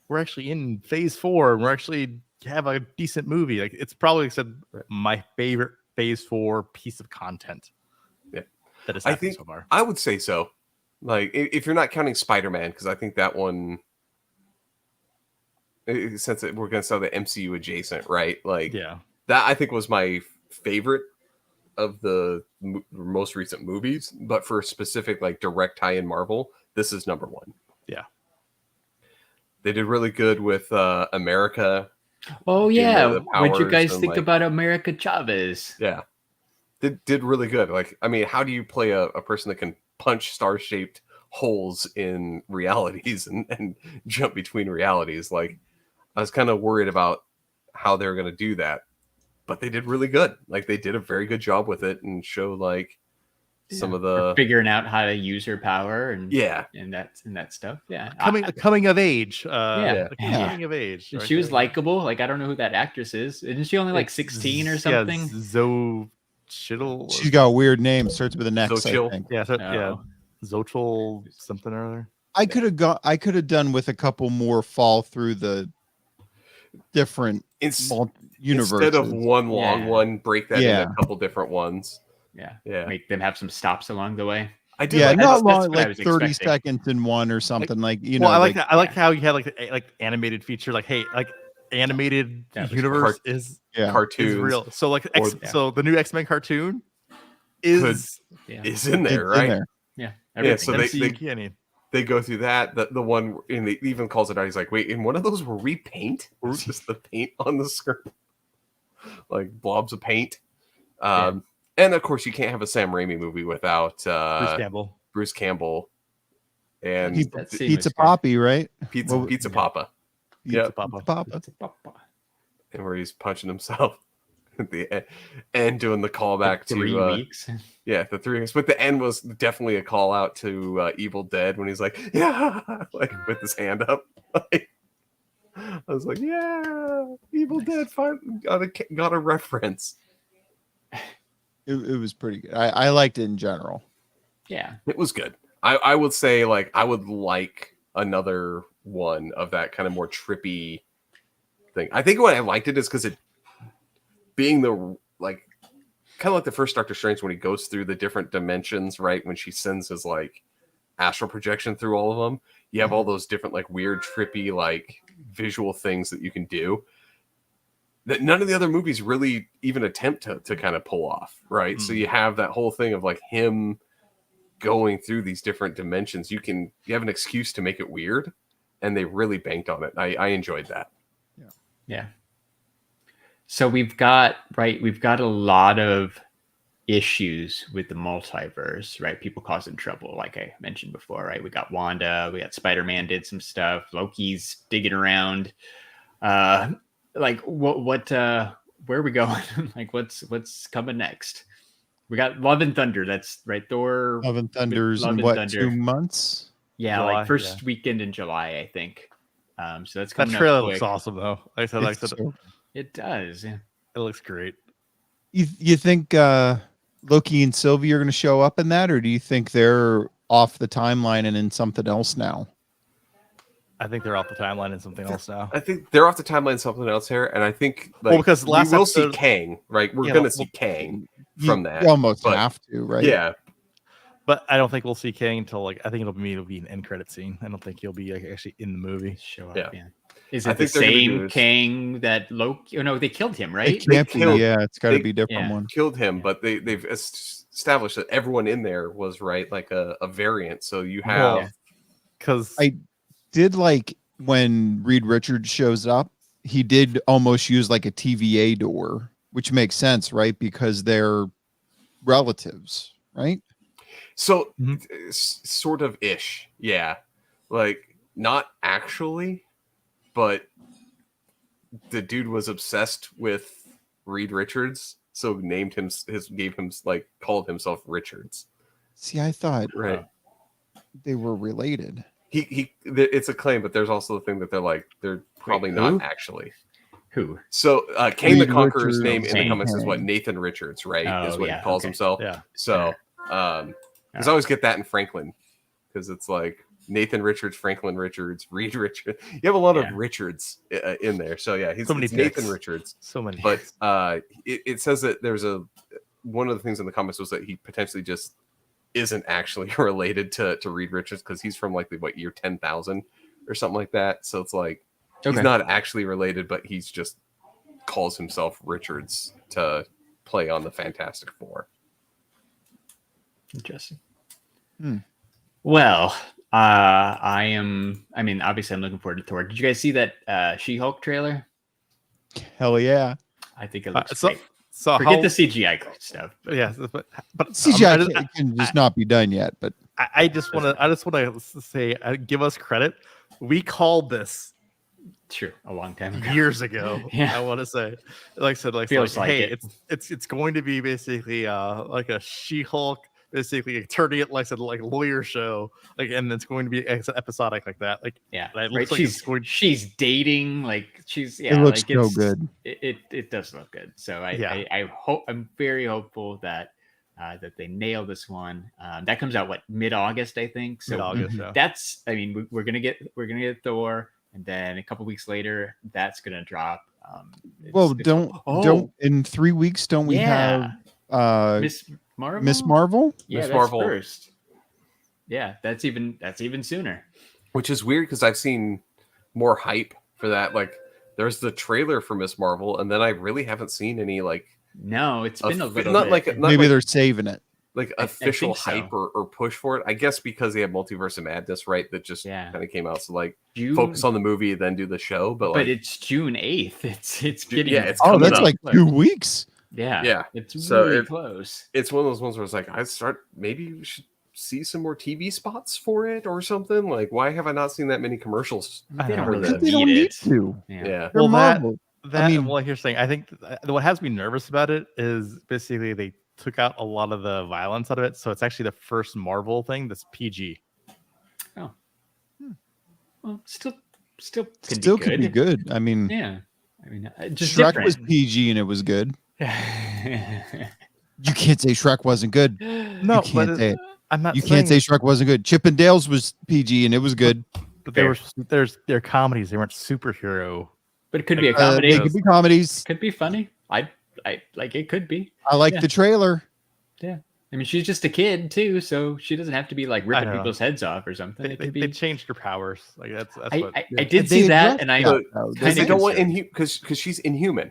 We're actually in phase 4, and we're actually have a decent movie. Like it's probably like I said my favorite phase 4 piece of content. Yeah. that has I happened think so far. I would say so. Like if you're not counting Spider-Man, because I think that one, since we're going to sell the MCU adjacent, right? Like Yeah, that I think was my favorite of the most recent movies. But for specific like direct tie-in Marvel, this is number one. Yeah. They did really good with America. Oh Giving her yeah, the what'd you powers guys and, think like- about America Chavez? Yeah, did really good. Like, I mean, how do you play a person that can punch star-shaped holes in realities and jump between realities? Like, I was kind of worried about how they were going to do that, but they did really good. Like, they did a very good job with it and showed like some of Or the figuring out how to use her power and yeah. and that stuff. Yeah, Coming of age. Yeah. Coming of age. she right was there. likable. Like, I don't know who that actress is. Isn't she only like 16 or something? Yeah, Zoe Chittle. She's got a weird name. Starts with an X, I Xochitl. think. Yeah, yeah. Oh. Zochel something or other. I could have done with a couple more fall through the different universes. Instead of one long Yeah. one, break that Yeah. into a couple different ones. Yeah, Yeah. make them have some stops along the way. I did Yeah, like not that's long, what I like was 30 expecting. seconds in one or something like, you Well, know. I like like, that. I like how you had like animated feature. Like, hey, like animated That was universe is yeah. cartoons real. So like, or- so the new X-Men cartoon is Yeah, is in it's there, in right? there. yeah. Yeah, so everything. they- MCU canon. They go through that. The one, and he even calls it out. He's like, "Wait, in one of those were we paint? It's just the paint on the screen, like blobs of paint." And of course, you can't have a Sam Raimi movie without Bruce Campbell. and That scene Pizza was good. Poppy, right? Pizza Well, Pizza yeah. Papa, Pizza Yeah. Papa. Papa. Pizza Papa. and where he's punching himself at the end, doing the callback to 3 weeks. yeah, the 3 weeks. But the end was definitely a call out to Evil Dead when he's like, "Yeah," like with his hand up. Like, I was like, "Yeah, Evil Dead finally got a reference." It was pretty good. I liked it in general. Yeah, It was good. I would say, like, I would like another one of that kind of more trippy thing. I think why I liked it is because it being the like kind of like the first Doctor Strange when he goes through the different dimensions, right? When she sends his like astral projection through all of them, you have all those different like weird, trippy, like visual things that you can do that none of the other movies really even attempt to kind of pull off, right? So you have that whole thing of like him going through these different dimensions. You have an excuse to make it weird, and they really banked on it. I enjoyed that. yeah. So we've got a lot of issues with the multiverse, right? People causing trouble, like I mentioned before, right? We got Wanda, we got Spider-Man did some stuff, Loki's digging around. Like what where are we going? Like what's coming next? We got Love and Thunder, that's right. Thor Love and Thunder's Love in and what, Thunder. 2 months? Yeah, July, like first weekend in July, I think. So that's That coming trailer up looks quick. awesome though. Like I said, So- It does. Yeah. it looks great. you think Loki and Sylvie are going to show up in that, or do you think they're off the timeline and in something else now? I think they're off the timeline and something else now. I think they're off the timeline something else here, and I think like Well, because last we will see episode- Kang, right? We're Yeah, gonna well, see Kang You from that. almost but- have to, right? Yeah, But I don't think we'll see Kang until like I think it'll be an end credit scene. I don't think he'll be like, actually in the movie. Show up. Yeah. Yeah. Is I it the think they're gonna do same is- Kang that Loki? Oh no, they killed him, It right? can't be. killed- Yeah, it's got to they- be a different yeah. one. killed him, Yeah. but they've established that everyone in there was right, like a variant. So you Well, have Because I did like when Reed Richards shows up, he did almost use like a TVA door, which makes sense, right? Because they're relatives, right? so Mhm. sort of ish, yeah, like not actually, but the dude was obsessed with Reed Richards, so named him called himself Richards. See, I thought Right. they were related. It's a claim, but there's also the thing that they're probably who? not actually. Who? So Kang the Reed Conqueror's Richards. name in the Kang. comics is what Nathan Richards, right? Oh, is what yeah, he calls okay. himself. yeah, So because I always get that in Franklin because it's like Nathan Richards, Franklin Richards, Reed Richards. You have a lot Yeah. of Richards in there. So yeah, So many it's Nathan dicks. Richards. so many. But it says that there's one of the things in the comics was that he potentially just isn't actually related to Reed Richards because he's from like the year 10,000 or something like that. So it's like he's Okay. not actually related, but he's just calls himself Richards to play on the Fantastic Four. Interesting. Hmm. Well, I mean, obviously, I'm looking forward to Thor. Did you guys see that She-Hulk trailer? Hell yeah. I think it looks So great. so Forget how, the CGI stuff. yeah, but CGI can just not be done yet, but I just want to say give us credit. We called this True, a long time ago. years ago. Yeah. I want to say, like I said, Feels like hey, it. it's going to be basically like a She-Hulk, basically turning it like I said, like lawyer show, like, and it's going to be episodic like that. Like, Yeah, it right. looks like it's going. She's dating, like she's it looks like so good. It does look good. So Yeah. I hope, I'm very hopeful that that they nail this one. That comes out mid-August, I think. So Mid-August, yeah. that's, I mean, we're gonna get Thor, and then a couple weeks later that's gonna drop. Well, don't in 3 weeks don't we have Miss Marvel? Miss Marvel? Yeah, Miss that's Marvel. first. Yeah, that's even sooner. Which is weird because I've seen more hype for that. Like, there's the trailer for Miss Marvel, and then I really haven't seen any like No, it's been a little not bit. like not Maybe like, they're saving it. like I official think so. hype or push for it. I guess because they have Multiverse of Madness, right? That just Yeah. kind of came out. So like June, focus on the movie, then do the show. But like, it's June 8th. It's getting it's Oh, coming that's up. like 2 weeks. yeah. It's So really close. it's one of those ones where it's like maybe we should see some more TV spots for it or something. Like, why have I not seen that many commercials? I They know. don't really Because they don't need it. to. Yeah. Yeah. They're Well, Marvel. That, I mean- well, here's the thing. I think what has me nervous about it is basically they took out a lot of the violence out of it, so it's actually the first Marvel thing that's PG. Oh. Well, still Could be good. I mean, Yeah. I mean, just Shrek different. was PG and it was good. You can't say Shrek wasn't good. No, You can't say it. I'm not. You can't say Shrek wasn't good. Chip and Dale's was PG and it was good. But they're comedies. They weren't superhero. But it could be a comedy. They could be comedies. Could be funny. I like it. Could be. I like Yeah. the trailer. Yeah. I mean, she's just a kid too, so she doesn't have to be like ripping know. people's heads off or something. It could They be. changed her powers. Like that's I what. did see that, and I But Because they Kinda don't want concerned. because she's inhuman,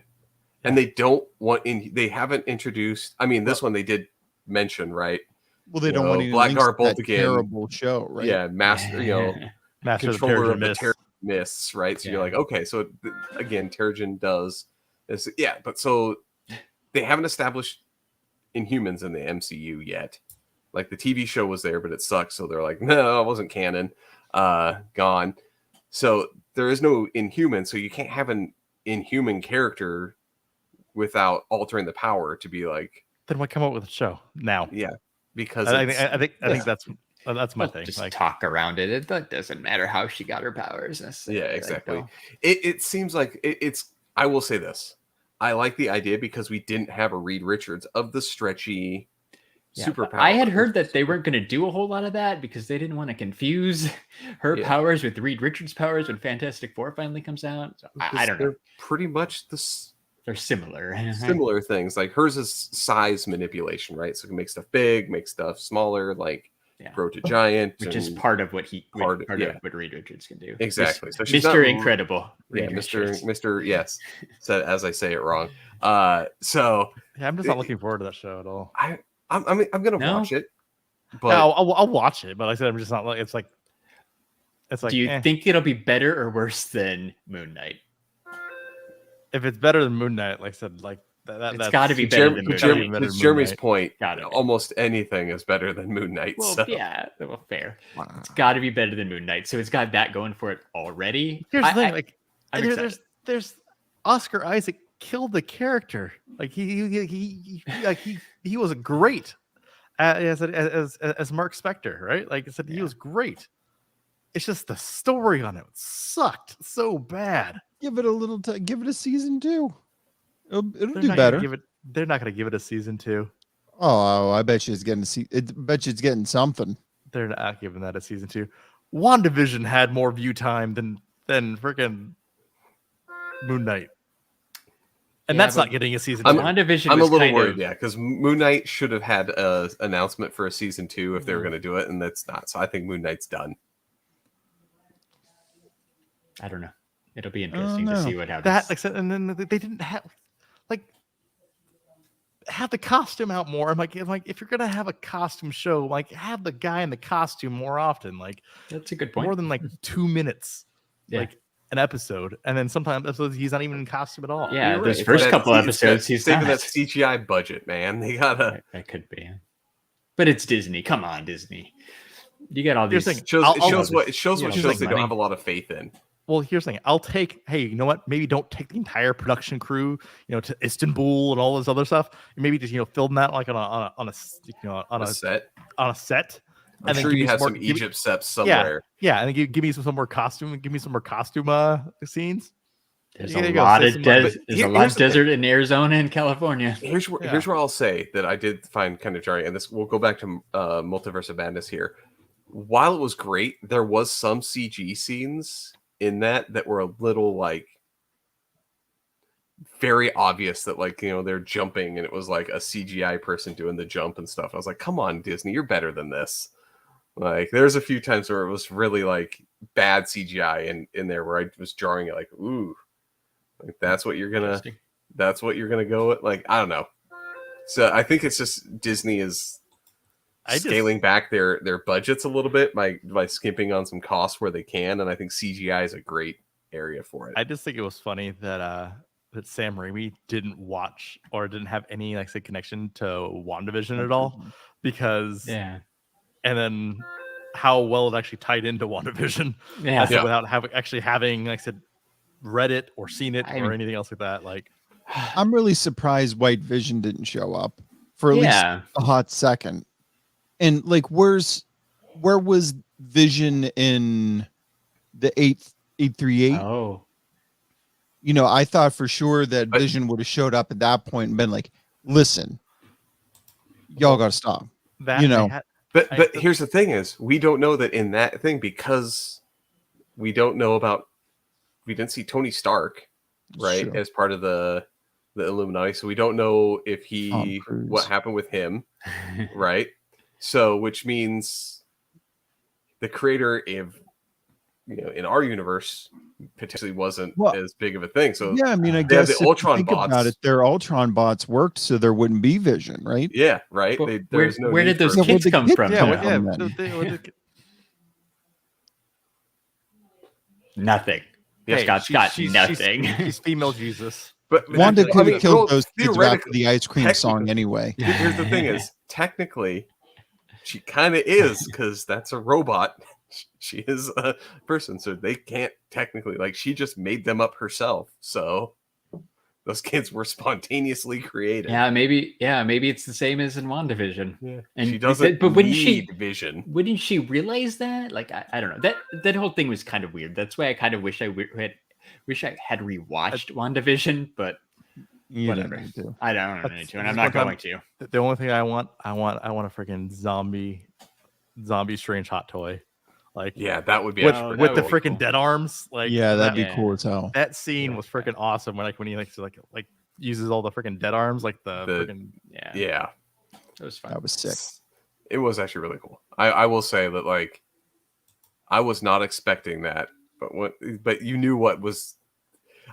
and they don't want they haven't introduced. I mean, this one they did mention, right? Well, they don't want any Blackguard links to Bolt that again. terrible show, right? Yeah, master. Master of the Controller Terrigen of the Mist. Terrigen Mists, right? So you're Yeah. like, okay, so again, Terrigen does this, yeah, but so they haven't established Inhumans in the MCU yet. Like the TV show was there, but it sucked, so they're like, no, it wasn't canon, gone. So there is no Inhuman, so you can't have an Inhuman character without altering the power to be like, Then why come up with a show now? yeah, because I it's- think that's my thing. Just Like, talk around it. It doesn't matter how she got her powers. yeah, Like, exactly. no. It seems like it's. I will say this. I like the idea because we didn't have a Reed Richards of the stretchy Yeah, superpower. I had heard that they weren't going to do a whole lot of that because they didn't want to confuse her Yeah. powers with Reed Richards' powers when Fantastic Four finally comes out. So I don't know. They're pretty much the They're similar. similar things. Like hers is size manipulation, right? So it can make stuff big, make stuff smaller, like Yeah. grow to giant, Which is and- part of what part of- yeah. of what Reed Richards can do. Exactly. Mis- So she's Mr. not- Incredible. yeah, Reed Richards. Mr. Yes, said as I say it wrong. So yeah, I'm just not looking forward to that show at all. I'm gonna No? watch it, but Yeah, I'll watch it, but like I said, I'm just not like it's like Do you think it'll be better or worse than Moon Knight? if it's better than Moon Knight, like I said, like It's that's got to be better than Moon Jeremy, Knight. it's Jeremy's point. Got it. Almost anything is better than Moon Knight. Well, so. yeah, well, fair. It's got to be better than Moon Knight, so it's got that going for it already. Here's the thing, like I'm there's Oscar Isaac killed the character. Like he was great as Mark Spector, right? Like I said, he was great. It's just the story on it sucked so bad. Give it a little give it a season 2. It'll They're do not better. They're not going to give it a season 2. Oh, I bet you it's getting bet you it's getting something. They're not giving that a season 2. WandaVision had more view time than freaking Moon Knight. And Yeah, that's but not getting a season 2. WandaVision I'm a was little kind worried, of- yeah, because Moon Knight should have had an announcement for a season 2 if they were going to do it, and that's not. So I think Moon Knight's done. I don't know. It'll be interesting to know. see what happens. That like I said, and then they didn't have like have the costume out more. I'm like, if you're gonna have a costume show, like have the guy in the costume more often. Like That's a good point. more than like 2 minutes, Yeah. like an episode, and then sometimes episodes he's not even in costume at all. Yeah, You're those right. first It's couple that- episodes, he's saving not. that CGI budget, man. They gotta. That could be, but it's Disney. Come on, Disney. You got all Here's these. the thing. Shows, I'll- it shows what it shows you what know, shows make they money. don't have a lot of faith in. Well, here's the thing. I'll take. Hey, you know what? Maybe don't take the entire production crew, to Istanbul and all this other stuff. Maybe just film that like on a Set. set. I'm and then sure give you me have more- some give me- Egypt steps somewhere. Yeah, and then give me some more costume. Give me some more costume scenes. There's Yeah, a you go. lot Say of some more- there's a lot here's of the thing. desert in Arizona and California. Here's where I'll say that I did find kind of jarring, and this we'll go back to Multiverse of Madness here. While it was great, there was some CG scenes in that were a little like very obvious that they're jumping and it was like a CGI person doing the jump and stuff. I was like, come on, Disney, you're better than this. Like there's a few times where it was really like bad CGI in there where I was jarring it like, ooh, like that's what you're gonna go with. Like, I don't know. So I think it's just Disney is scaling back their budgets a little bit by skimping on some costs where they can, and I think CGI is a great area for it. I just think it was funny that Sam Raimi didn't watch or didn't have any connection to WandaVision at all, because and then how well it actually tied into WandaVision, without having like I said read it or seen it or anything else like that. Like, I'm really surprised White Vision didn't show up for at least a hot second. And like, where was Vision in the 838? Oh, I thought for sure that Vision would have showed up at that point and been like, "Listen, y'all got to stop." But here's the thing: is we don't know that in that thing because we don't know about. We didn't see Tony Stark, right, as part of the Illuminati, so we don't know if what happened with him, right? So, which means the creator of, in our universe, potentially wasn't as big of a thing. So, I mean, I guess the Ultron bots. About it, their Ultron bots worked, so there wouldn't be Vision, right? Yeah, right. Where did those kids come from? Nothing. Hey, Scott's got nothing. She's female Jesus. But Wanda could have killed those kids after the ice cream song anyway. Here's the thing: is technically, she kind of is, because that's a robot. She is a person, so they can't technically, she just made them up herself. So those kids were spontaneously created. Yeah, maybe it's the same as in WandaVision. Yeah, and she doesn't. But wouldn't she Vision? Wouldn't she realize that? Like, I don't know. That whole thing was kind of weird. That's why I kind of wish I had rewatched WandaVision, but whatever. I don't need to, and I'm not going to. The only thing I want a freaking zombie Strange hot toy. Like, that would be with the freaking cool. Dead arms. Like, that'd be cool as hell. That scene was freaking awesome. When he like uses all the freaking dead arms, like the freaking yeah. It was fun. That was sick. It was actually really cool. I will say that I was not expecting that, but you knew what was.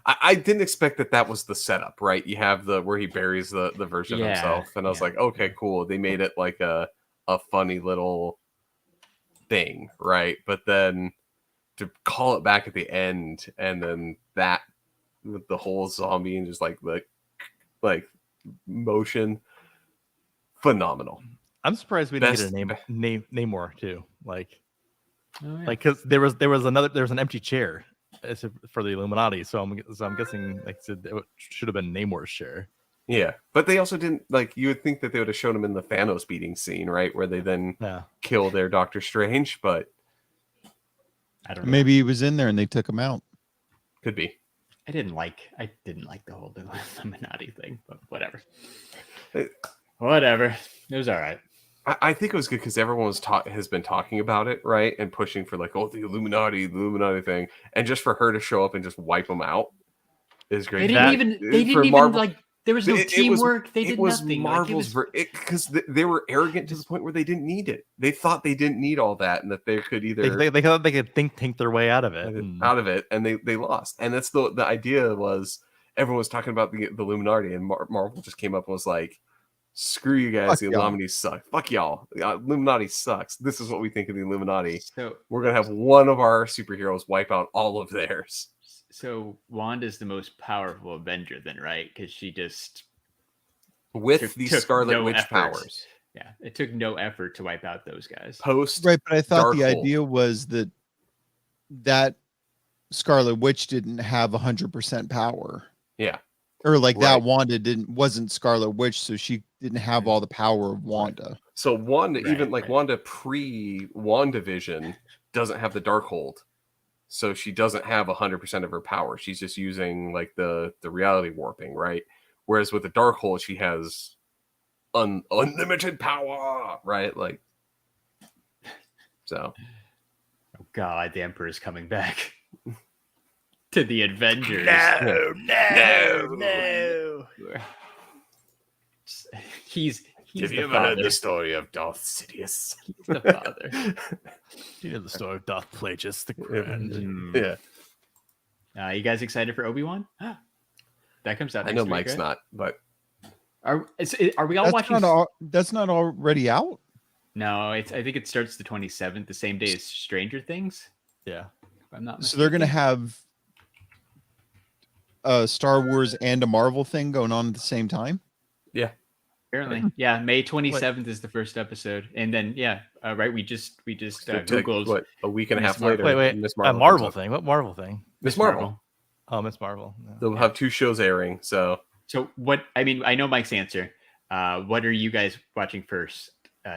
I didn't expect that was the setup, right? You have where he buries the version of himself, and I was like, okay, cool. They made it like a funny little thing, right? But then to call it back at the end, and then that with the whole zombie and just like motion, phenomenal. I'm surprised we didn't get a Namor too. Because there was an empty chair for the Illuminati, so I'm guessing it should have been Namor's chair. Yeah, but they also didn't you would think that they would have shown him in the Thanos beating scene, right, where they then kill their Doctor Strange, but I don't know. Maybe he was in there and they took him out. Could be. I didn't like the whole Illuminati thing, but whatever. Whatever. It was all right. I think it was good because everyone has been talking about it, right, and pushing for the Illuminati thing, and just for her to show up and just wipe them out is great. They didn't even there was no teamwork. They did nothing. Marvel's because they were arrogant to the point where they didn't need it. They thought they didn't need all that, and that they could either they thought they could think their way out of it, and they lost. And that's the idea was everyone was talking about the Illuminati, and Marvel just came up and was like, Screw you guys. Fuck The y'all. Illuminati suck. Fuck y'all. Illuminati sucks. This is what we think of the Illuminati. So We're going to have one of our superheroes wipe out all of theirs. So Wanda's the most powerful Avenger, then, right? Because she just With took the Scarlet no Witch effort. powers. Yeah, it took no effort to wipe out those guys. Post. Right, but I thought the Darkhold. idea was that Scarlet Witch didn't have 100% power. Yeah. Or like Right. that Wanda wasn't Scarlet Witch, so she didn't have all the power of Wanda. So Wanda, Right, even like right. Wanda pre-WandaVision doesn't have the Darkhold. So she doesn't have 100% of her power. She's just using like the reality warping, right? Whereas with the Darkhold, she has unlimited power, right? Like, so. Oh God, the Emperor's coming back to the Avengers. No. He's Have the you ever heard father. the story of Darth Sidious? He's the father. You know the story of Darth Plagueis the Yeah. Grand. Yeah. You guys excited for Obi-Wan? That comes out. I next know week, Mike's right? not, but Are we all watching? That's not already out. No, I think it starts the 27th, the same day as Stranger Things. Yeah. If I'm not So they're gonna mistaken. have a Star Wars and a Marvel thing going on at the same time. Apparently, yeah. May 27th is the first episode, and then right. We just googled what, a week and a Miss half Marvel. later. Wait. Miss A Marvel. Marvel comes out. thing. What Marvel thing? Miss Marvel. Oh, Miss Marvel. No. They'll have 2 shows airing. So So what? I mean, I know Mike's answer. What are you guys watching first,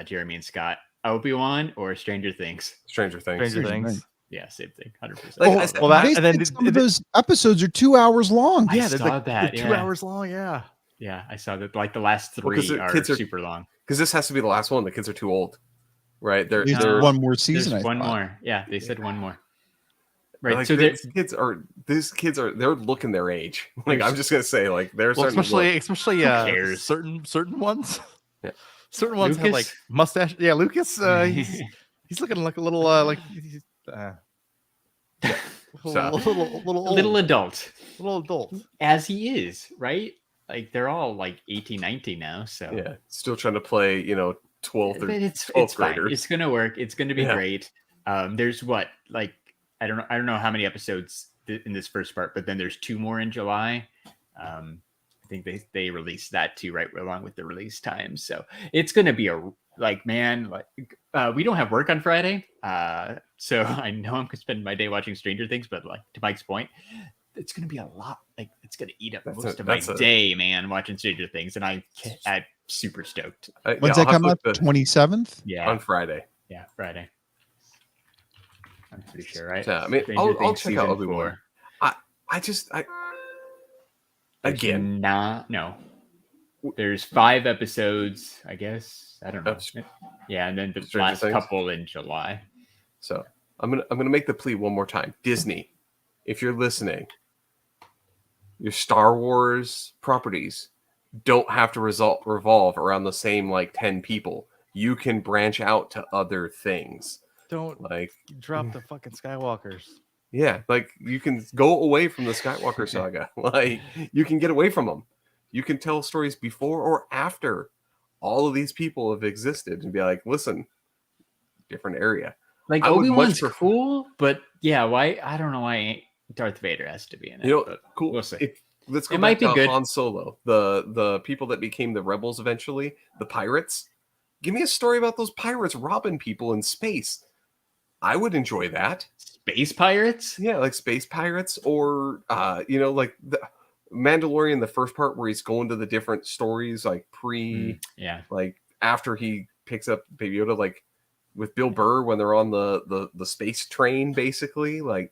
Jeremy and Scott? Obi-Wan or Stranger Things? Stranger Things. Stranger Stranger Things. Yeah, same thing. 100%. Like, Oh, I said- well, that- they and then said did- some did of they- those episodes are 2 hours long. I Yeah, saw that. they're 2 yeah. hours long. Yeah. Yeah, I saw that. Like the last Well, 'cause three the are kids are- super long. Because this has to be the last one. The kids are too old, right? They're There's No. one more season. There's I one thought. more. Yeah, they said one more. Right. like, so these kids are they're looking their age. Like, I'm just gonna say, like, they're Well, starting to look. especially cares? certain ones. Yeah. Certain ones have like Lucas? mustache. Yeah, Lucas. He's looking like a little like he's, So- little adult, little adult. as he is, right? Like they're all like 18, 19 now. So Yeah, still trying to play, 12th But or it's 12th fine. graders. It's gonna work. It's gonna be Yeah. great. There's what, like, I don't know how many episodes in this first part, but then there's 2 more in July. I think they released that too, right along with the release time. So it's gonna be we don't have work on Friday, so I know I'm gonna spend my day watching Stranger Things. But like to Mike's point, it's gonna be a lot. Like it's gonna eat up That's most a- of my that's a- day, man, watching Stranger Things, and I'm super stoked. When's I'll that have come to out? look 27th. Yeah, on Friday. yeah, Friday. I'm pretty sure, right? Yeah, I mean, Stranger I'll Things check out season Obi-Wan. 4. There's Again, no. There's 5 episodes, I guess. I don't know. Of Yeah, and then the Stranger last Things? couple in July. so I'm gonna make the plea one more time. Disney, if you're listening, your Star Wars properties don't have to revolve around the same like 10 people. You can branch out to other things. Don't Like, drop the fucking Skywalkers. yeah, like you can go away from the Skywalker saga. Like, you can get away from them. You can tell stories before or after all of these people have existed and be like, listen, different area. Like I would much Obi-Wan's prefer- cool, but yeah, why? I don't know why Darth Vader has to be in it. but Cool. We'll see. Let's go It back might be to good. Han Solo, the people that became the rebels eventually, the pirates. Give me a story about those pirates robbing people in space. I would enjoy that. Space pirates? Yeah, like space pirates, or like the Mandalorian, the first part where he's going to the different stories, like Yeah. like after he picks up Baby Yoda, like with Bill Burr when they're on the space train, basically. Like,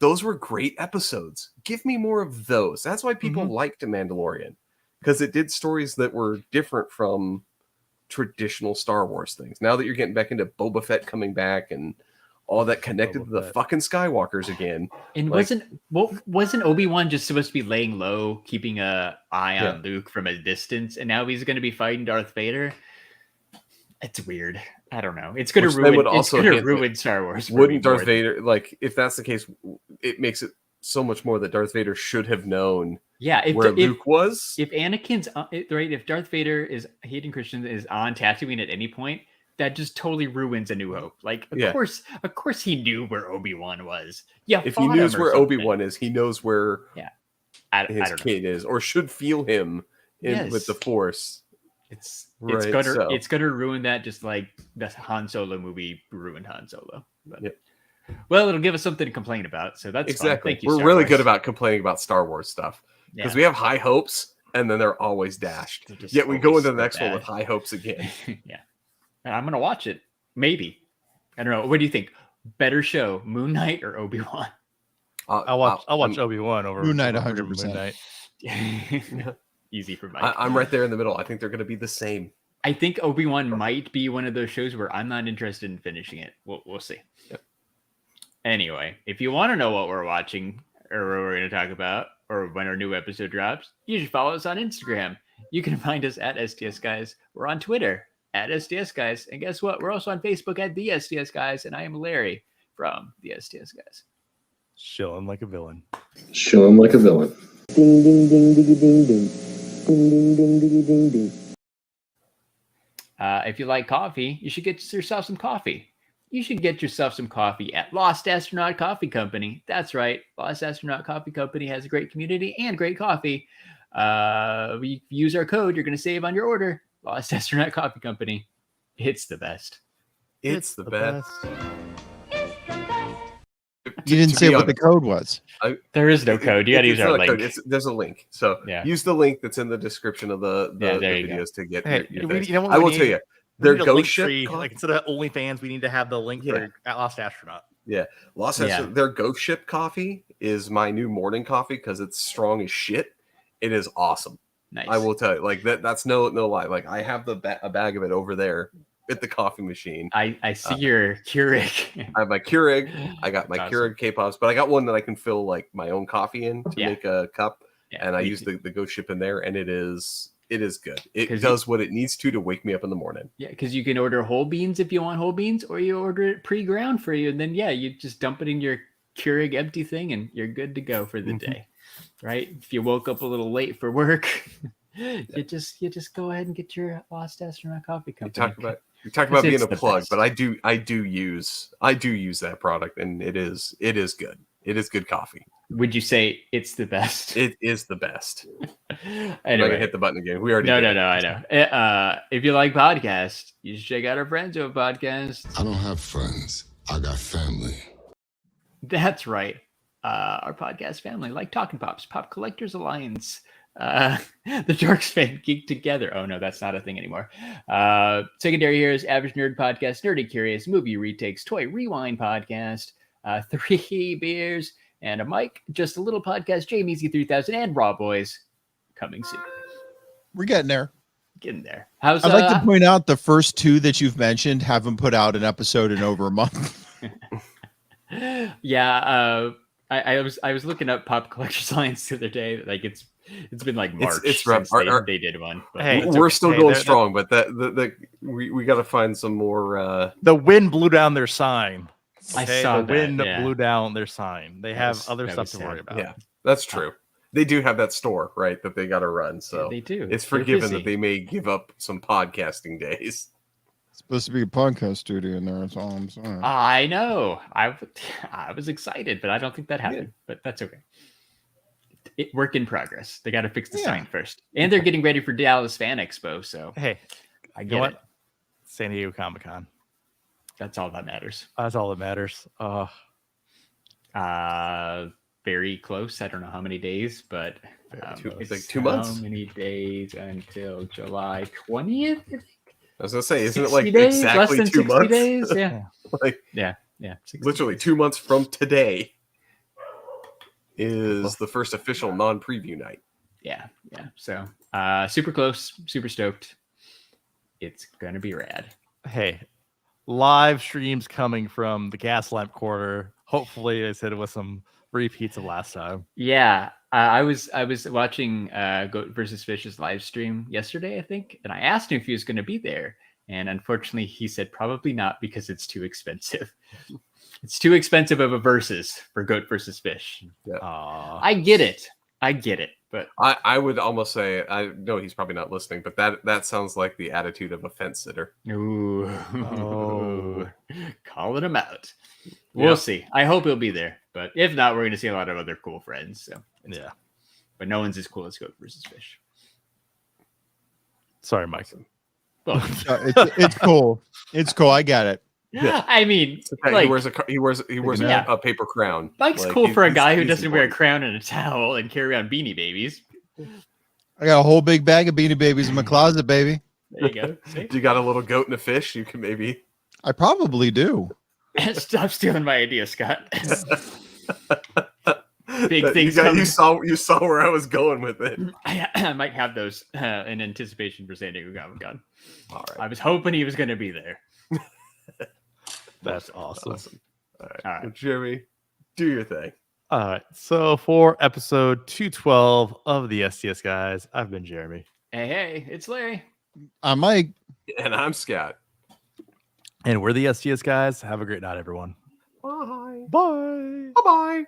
those were great episodes. Give me more of those. That's why people liked Mandalorian, because it did stories that were different from traditional Star Wars things. Now that you're getting back into Boba Fett coming back and all that connected Boba to the Fett. fucking Skywalkers again. And Like- wasn't Obi-Wan just supposed to be laying low, keeping a eye Yeah. on Luke from a distance, and now he's going to be fighting Darth Vader? It's weird. I don't know. It's going Which to then ruin. would It's also going to hint- ruin Star Wars. for me Wouldn't more Darth Vader, like, if that's the case, it makes it so much more that Darth Vader should have known Yeah, where Luke was. If Anakin's right, if Darth Vader is Hayden Christensen is on Tatooine at any point, that just totally ruins A New Hope. Like, of course, he knew where Obi-Wan was. Yeah, if he knows where Obi-Wan is, he knows where his kid is, or should feel him with the Force. It's gonna ruin that, just like the Han Solo movie ruined Han Solo. But, well, it'll give us something to complain about, so that's exactly. Fun. Thank you. We're Star really Wars. good about complaining about Star Wars stuff because we have high hopes and then they're always dashed. Yet we go into the next one with high hopes again. Yeah, and I'm gonna watch it. Maybe. I don't know. What do you think? Better show, Moon Knight or Obi-Wan? I'll watch Obi-Wan over Moon Knight, over 100%. Moon Knight. Easy for Mike. I'm right there in the middle. I think they're going to be the same. I think Obi-Wan might be one of those shows where I'm not interested in finishing it. We'll see. Yep. Anyway, if you want to know what we're watching or what we're going to talk about or when our new episode drops, you should follow us on Instagram. You can find us at STS Guys. We're on Twitter at STS Guys. And guess what? We're also on Facebook at The STS Guys. And I am Larry from The STS Guys. Chilling like a villain. Chilling like a villain. Ding ding ding diggy ding ding. Ding ding ding diggy ding ding. If you like coffee, you should get yourself some coffee. You should get yourself some coffee at Lost Astronaut Coffee Company. That's right. Lost Astronaut Coffee Company has a great community and great coffee. We use our code. You're going to save on your order. Lost Astronaut Coffee Company. It's the best. It's the best. You didn't say what the code was. There is no code. You got to use our link. There's a link. So use the link that's in the description of the videos to get your things. You know what I will tell you, their ghost ship tree, like instead of OnlyFans, we need to have the link for Lost Astronaut. Yeah, their ghost ship coffee is my new morning coffee because it's strong as shit. It is awesome. Nice. I will tell you, like that's no lie. Like I have a bag of it over there at the coffee machine. I see your Keurig. I have my Keurig. I got my Keurig K-Pops, but I got one that I can fill like my own coffee in to make a cup, and I use the ghost ship in there, and it is good. It does what it needs to wake me up in the morning. Yeah, because you can order whole beans if you want whole beans, or you order it pre-ground for you, and then you just dump it in your Keurig empty thing, and you're good to go for the day. Right? If you woke up a little late for work, you just go ahead and get your Lost Astronaut Coffee Company. You talk about being a plug, but I do use that product, and it is good. It is good coffee. Would you say it's the best? It is the best. Anyway, I'm not gonna hit the button again. We already no. I know. If you like podcasts, you should check out our Friends of Podcast. I don't have friends. I got family. That's right. Our podcast family, like Talking Pops, Pop Collectors Alliance, the Dorks Fan Geek Together. Oh no, that's not a thing anymore. Secondary Heroes, Average Nerd Podcast, Nerdy Curious, Movie Retakes, Toy Rewind Podcast, 3 Beers, and a mic, Just a Little Podcast, Jamie's 3000, and Raw Boys coming soon. We're getting there. Getting there. I'd like to point out the first 2 that you've mentioned haven't put out an episode in over a month. Yeah, I was looking up Pop Collectors Alliance the other day. Like it's been like March since they did one. But hey, we're still going strong, but we got to find some more. The wind blew down their sign. I saw the wind blew down their sign. They have other stuff to worry about. Yeah, that's true. They do have that store, right, that they got to run. So they do. It's forgiven that they may give up some podcasting days. It's supposed to be a podcast studio in there. That's all I'm saying. I know. I was excited, but I don't think that happened. But that's okay. Work in progress. They got to fix the sign first, and they're getting ready for Dallas Fan Expo. So hey, I get it. San Diego Comic Con. That's all that matters. That's all that matters. Very close. I don't know how many days, but it's like 2 months. How many days until July 20th? I think. I was gonna say, isn't it like days? exactly Less than 2 months? Days? Yeah. yeah. Literally days. 2 months from today is the first official non-preview night. Yeah. So super close, super stoked. It's gonna be rad. Hey, live streams coming from the Gaslamp Quarter. Hopefully, I said it with some repeats of last time. Yeah. I was watching Goat versus Fish's live stream yesterday, I think, and I asked him if he was going to be there, and unfortunately, he said probably not because it's too expensive. It's too expensive of a versus for Goat versus Fish. Yeah. I get it. I get it, but I would almost say, I know he's probably not listening, but that sounds like the attitude of a fence sitter. ooh, Oh. calling him out. We'll Yep. see. I hope he'll be there, but if not, we're going to see a lot of other cool friends. So Yeah. but no one's as cool as Goat versus Fish. Sorry, Mike. Well, It's cool. It's cool. I got it. I mean, He wears Yeah. a paper crown. Mike's Like, cool for a he's- guy who he's doesn't wear a important. crown and a towel and carry around Beanie Babies. I got a whole big bag of Beanie Babies in my closet, baby. There you go. See? You got a little goat and a fish. You can maybe. I probably do. Stop stealing my idea, Scott. Big things You coming. saw where I was going with it. I might have those in anticipation for San Diego Comic Con. All right. I was hoping he was going to be there. That's awesome. All right. All right. Well, Jeremy, do your thing. All right. So for episode 212 of the STS Guys, I've been Jeremy. Hey, it's Larry. I'm Mike. And I'm Scott. And we're the STS Guys. Have a great night, everyone. Bye. Bye. Bye.